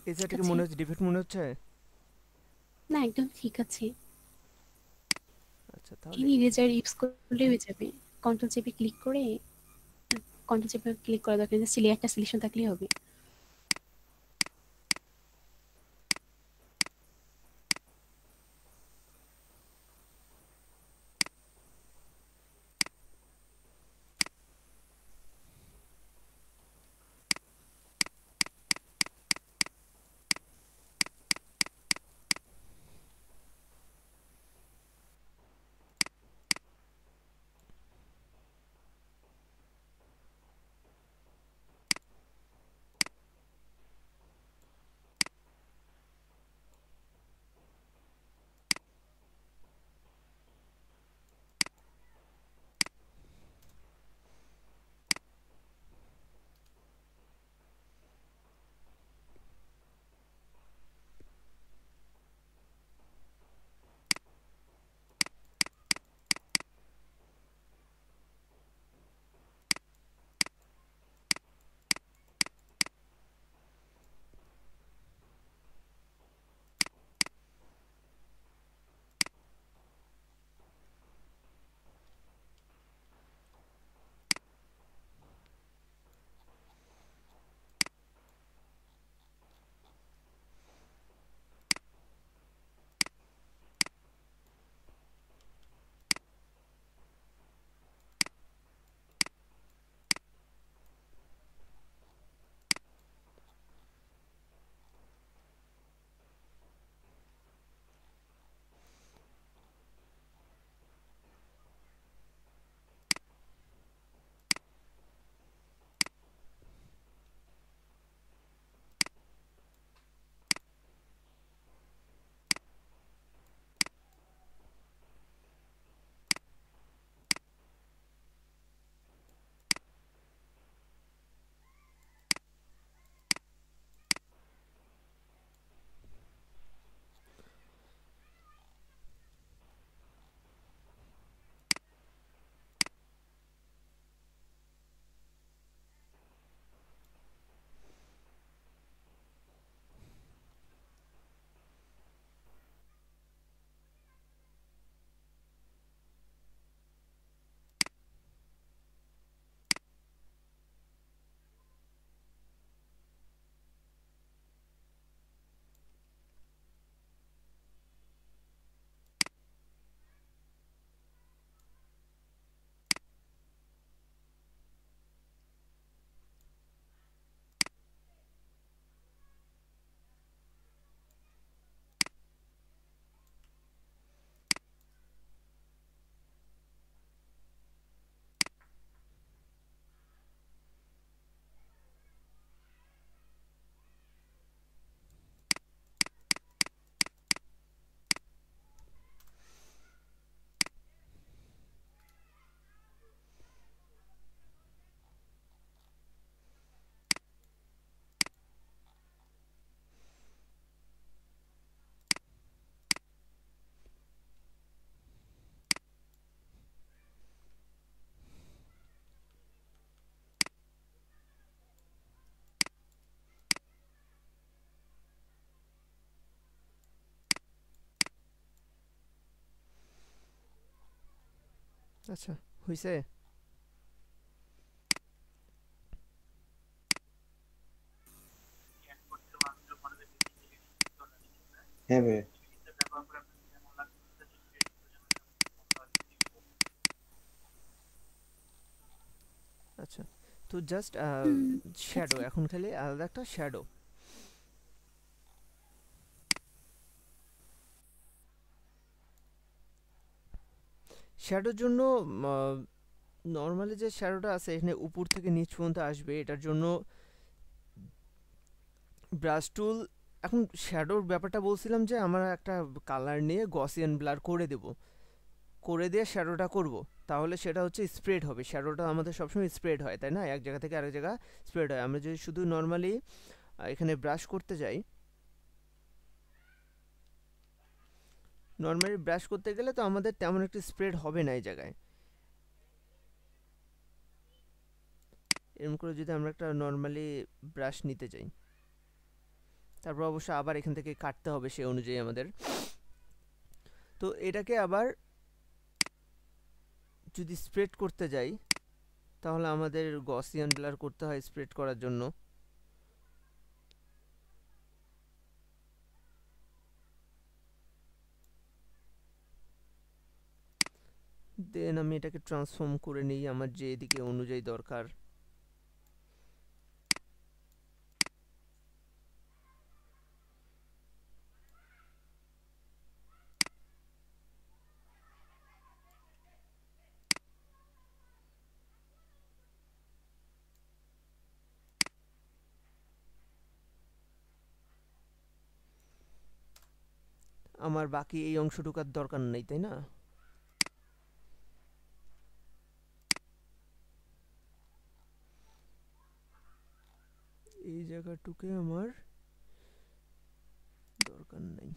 এই সেটটা কি আছে। মনে হচ্ছে ডিফেক্ট মনে হচ্ছে? না একদম ঠিক আছে। আচ্ছা তাহলে এখানে ইরেজার ইউজ করলে হয়ে যাবে। কন্ট্রোল চেপে ক্লিক করে কন্ট্রোল চেপে ক্লিক করা দরকার নেই, একটা সিলেকশন থাকলেই হবে। আচ্ছা হইছে? হ্যাঁ ভাই। আচ্ছা তো জাস্ট শ্যাডো এখন খালি আলাদা একটা শ্যাডো। শ্যাডোর জন্য নর্মালি যে শ্যাডোটা আছে এখানে উপর থেকে নিচ পর্যন্ত আসবে, এটার জন্য ব্রাশ টুল। এখন শ্যাডোর ব্যাপারটা বলছিলাম যে আমরা একটা কালার নিয়ে গসিয়ান ব্লার করে দেব, করে দিয়ে শ্যাডোটা করব, তাহলে সেটা হচ্ছে স্প্রেড হবে। শ্যাডোটা আমাদের সবসময় স্প্রেড হয় তাই না, এক জায়গা থেকে আরেক জায়গা স্প্রেড হয়। আমরা যদি শুধু নর্মালি এখানে ব্রাশ করতে যাই, নর্মালি ব্রাশ করতে গেলে তো আমাদের তেমন একটা স্প্রেড হবে না এই জায়গায়। এরকম করে যদি আমরা একটা নর্মালি ব্রাশ নিতে চাই, তারপর অবশ্য আবার এখান থেকে কাটতে হবে সেই অনুযায়ী আমাদের। তো এটাকে আবার যদি স্প্রেড করতে যাই তাহলে আমাদের গসিয়ান ব্লার করতে হয় স্প্রেড করার জন্য। দেন আমি এটাকে ট্রান্সফর্ম করে নিই আমার যে এদিকে অনুযায়ী দরকার। আমার বাকি এই অংশটুকার দরকার নেই, তাই না? এই জায়গাটুকে আমার দরকার নেই।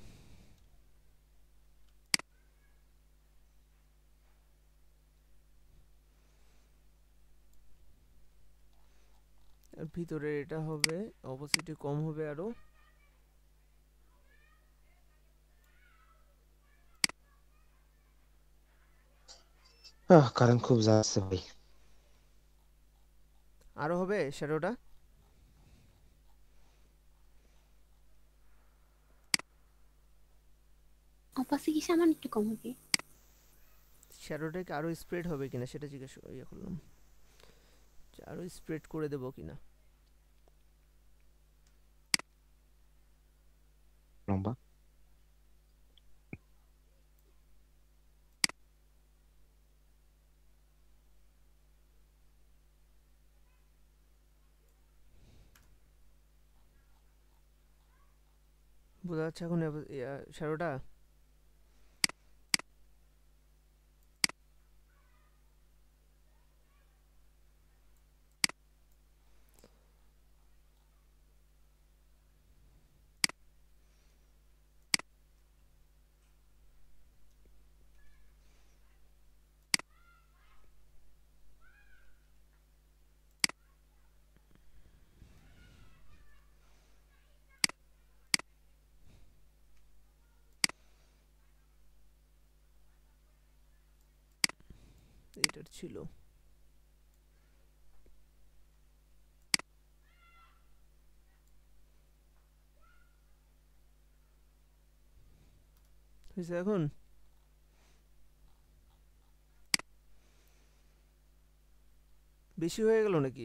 আর ভিতরে এটা হবে অপোসিটি কম হবে আরো। কারেন্ট খুব যাচ্ছে ভাই। আরো হবে শ্যাডোটা। অপাসিটি সামান্য একটু কম হবে। শ্যাডোটাকে আরো স্প্রেড হবে কিনা সেটা জিজ্ঞেস করলাম, আরো স্প্রেড করে দেবো কিনা। লম্বা বোঝা যাচ্ছে এখন শ্যাডোটা? এটার ছিল হয়েছে এখন। বেশি হয়ে গেল নাকি?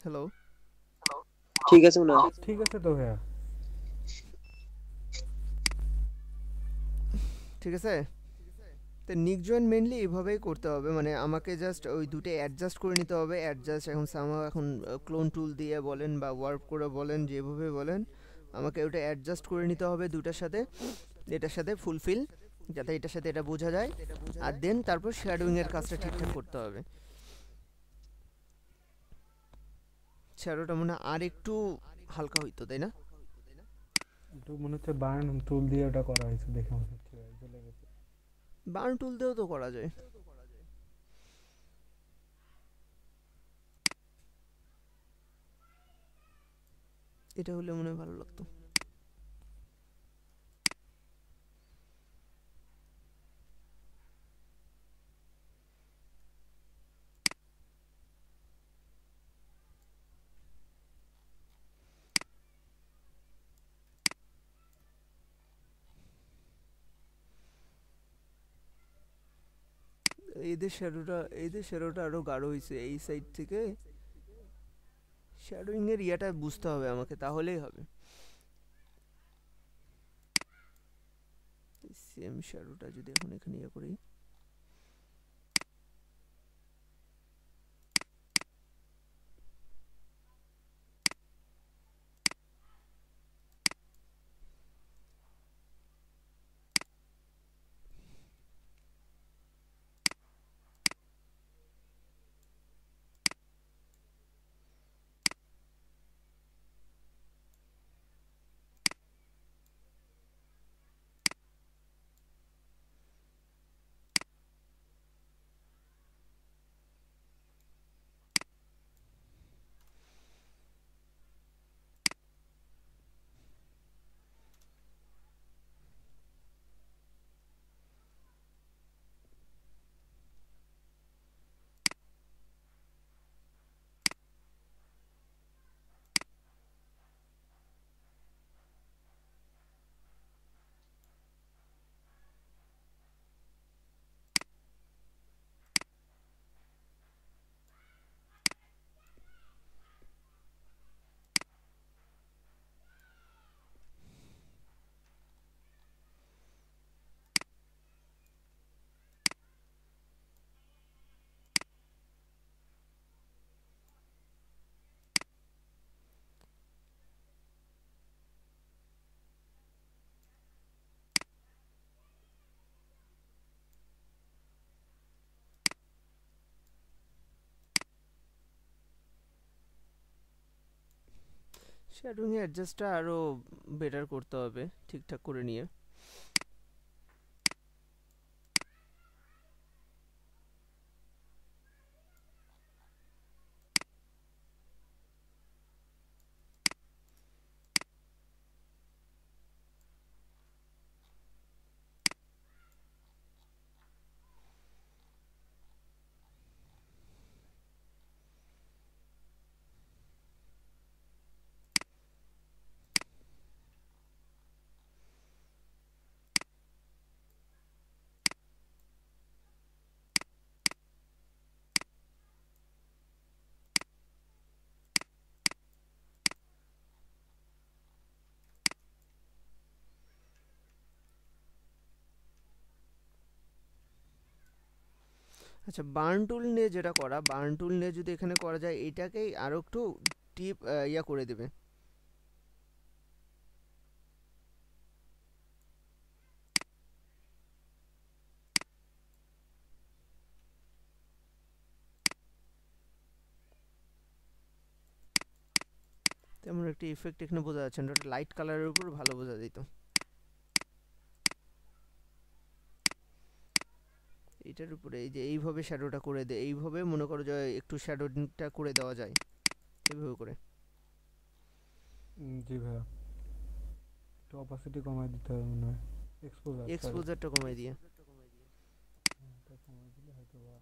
হ্যালো, ঠিক আছে মনে হয়। ঠিক আছে তো ভাইয়া, ঠিক আছে। তো নিক জয়েন মেনলি এভাবেই করতে হবে, মানে আমাকে জাস্ট ওই দুটো অ্যাডজাস্ট করে নিতে হবে। অ্যাডজাস্ট এখন এখন ক্লোন টুল দিয়ে বলেন বা ওয়ার্প করে বলেন, যেভাবে বলেন আমাকে ওটা অ্যাডজাস্ট করে নিতে হবে দুটার সাথে, এটার সাথে ফুলফিল, যাতে এটার সাথে এটা বোঝা যায়। আর দেন তারপর শ্যাডোইং এর কাজটা ঠিকঠাক করতে হবে। শ্যাডোটা মনে হয় আর একটু হালকা হইতো, তাই না? একটু মনে হচ্ছে বার্ন টুল দিয়ে ওটা করা হয়েছে, দেখে মনে হচ্ছে চলে গেছে। বার্ন টুল দিয়েও তো করা যায়। এটা হলে মনে হয় ভালো লাগতো। এদের শ্যাডোটা আরো গাঢ় হয়েছে এই সাইড থেকে। শ্যাডোইং এর ইয়াটা বুঝতে হবে আমাকে, তাহলেই হবে। সেম শ্যাডোটা যদি এখন এখানে ইয়ে করি, শ্যাডোইং এর অ্যাডজাস্টটা আরো বেটার করতে হবে ঠিকঠাক করে নিয়ে। আচ্ছা, বার্ন টুল নিয়ে যেটা করা, বার্ন টুল নিয়ে যদি এখানে করা যায় এটাকেই আরো একটু টিপ ইয়া করে দেবে। তেমন একটা ইফেক্ট এখানে বোঝা যাচ্ছে না, ওটা লাইট কালারের উপর ভালো বোঝা যেত। এটার উপরে এই যে এইভাবে শ্যাডোটা করে দে, এইভাবে মনে করো যে একটু শ্যাডোটা করে দেওয়া যায় এইভাবে করে। জি ভাইয়া, একটু অপাসিটি কমাই দিতে হবে মনে হয়, এক্সপোজারটা কমাই দিয়ে। কমাই দিলে হয়তো বা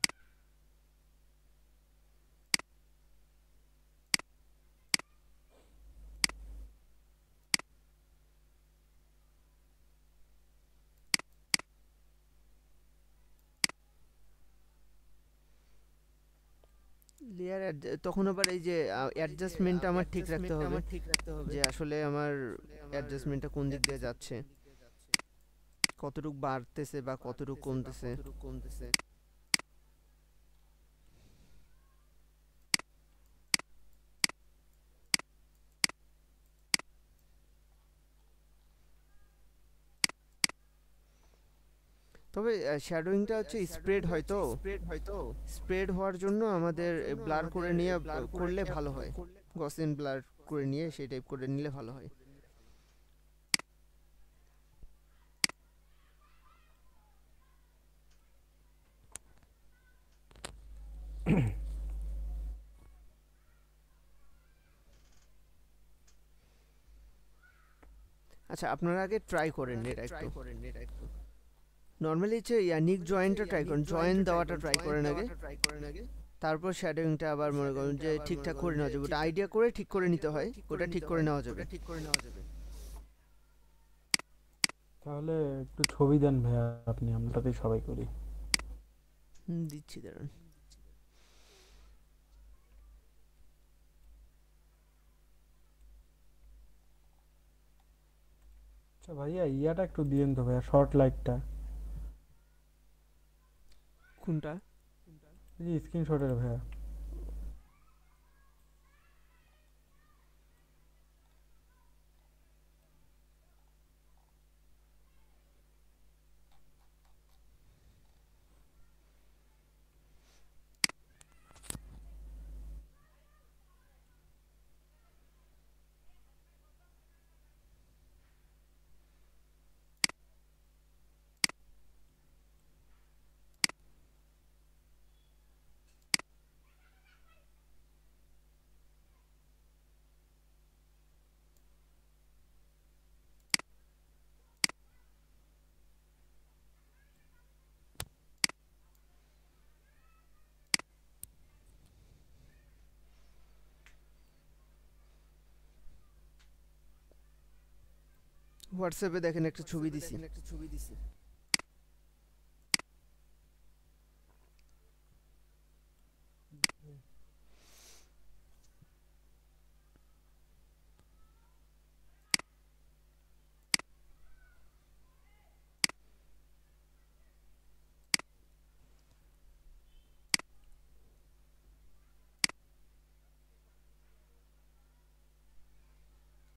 লেয়ার তখন আবার এই যে অ্যাডজাস্টমেন্টটা আমার ঠিক রাখতে হবে, যে আসলে আমার অ্যাডজাস্টমেন্টটা কোন দিক দিয়ে যাচ্ছে, কতটুকু বাড়তেছে বা কতটুকু কমতেছে। তবে শ্যাডোইংটা হচ্ছে স্প্রেড হয়তো স্প্রেড হওয়ার জন্য আমাদের ব্লার করে নিয়ে করলে ভালো হয়, গসিয়ান ব্লার করে নিয়ে সেই টাইপ করে নিলে ভালো হয়। আচ্ছা, আপনারা আগে ট্রাই করেন এটা একটু। নর্মালি হচ্ছে নিক জয়েন্টটা ট্রাই করেন, জয়েন্ট দেওয়াটা ট্রাই করেন আগে, তারপর শ্যাডোইংটা আবার মনে করেন যে ঠিকঠাক করে নেওয়া যাবে। ওটা আইডিয়া করে ঠিক করে নিতে হয়, ওটা ঠিক করে নেওয়া যাবে। তাহলে একটু ছবি দেন ভাইয়া আপনি, আমরাতেই সবাই করি। দিচ্ছি, দাঁড়ান। আচ্ছা ভাইয়া, ইয়াটা একটু দিয়েন তো ভাইয়া, শর্ট লাইটটা। কোনটা? এই যে স্ক্রিনশটের ভাইয়া। হোয়াটসঅ্যাপে দেখেন একটা ছবি দিছি।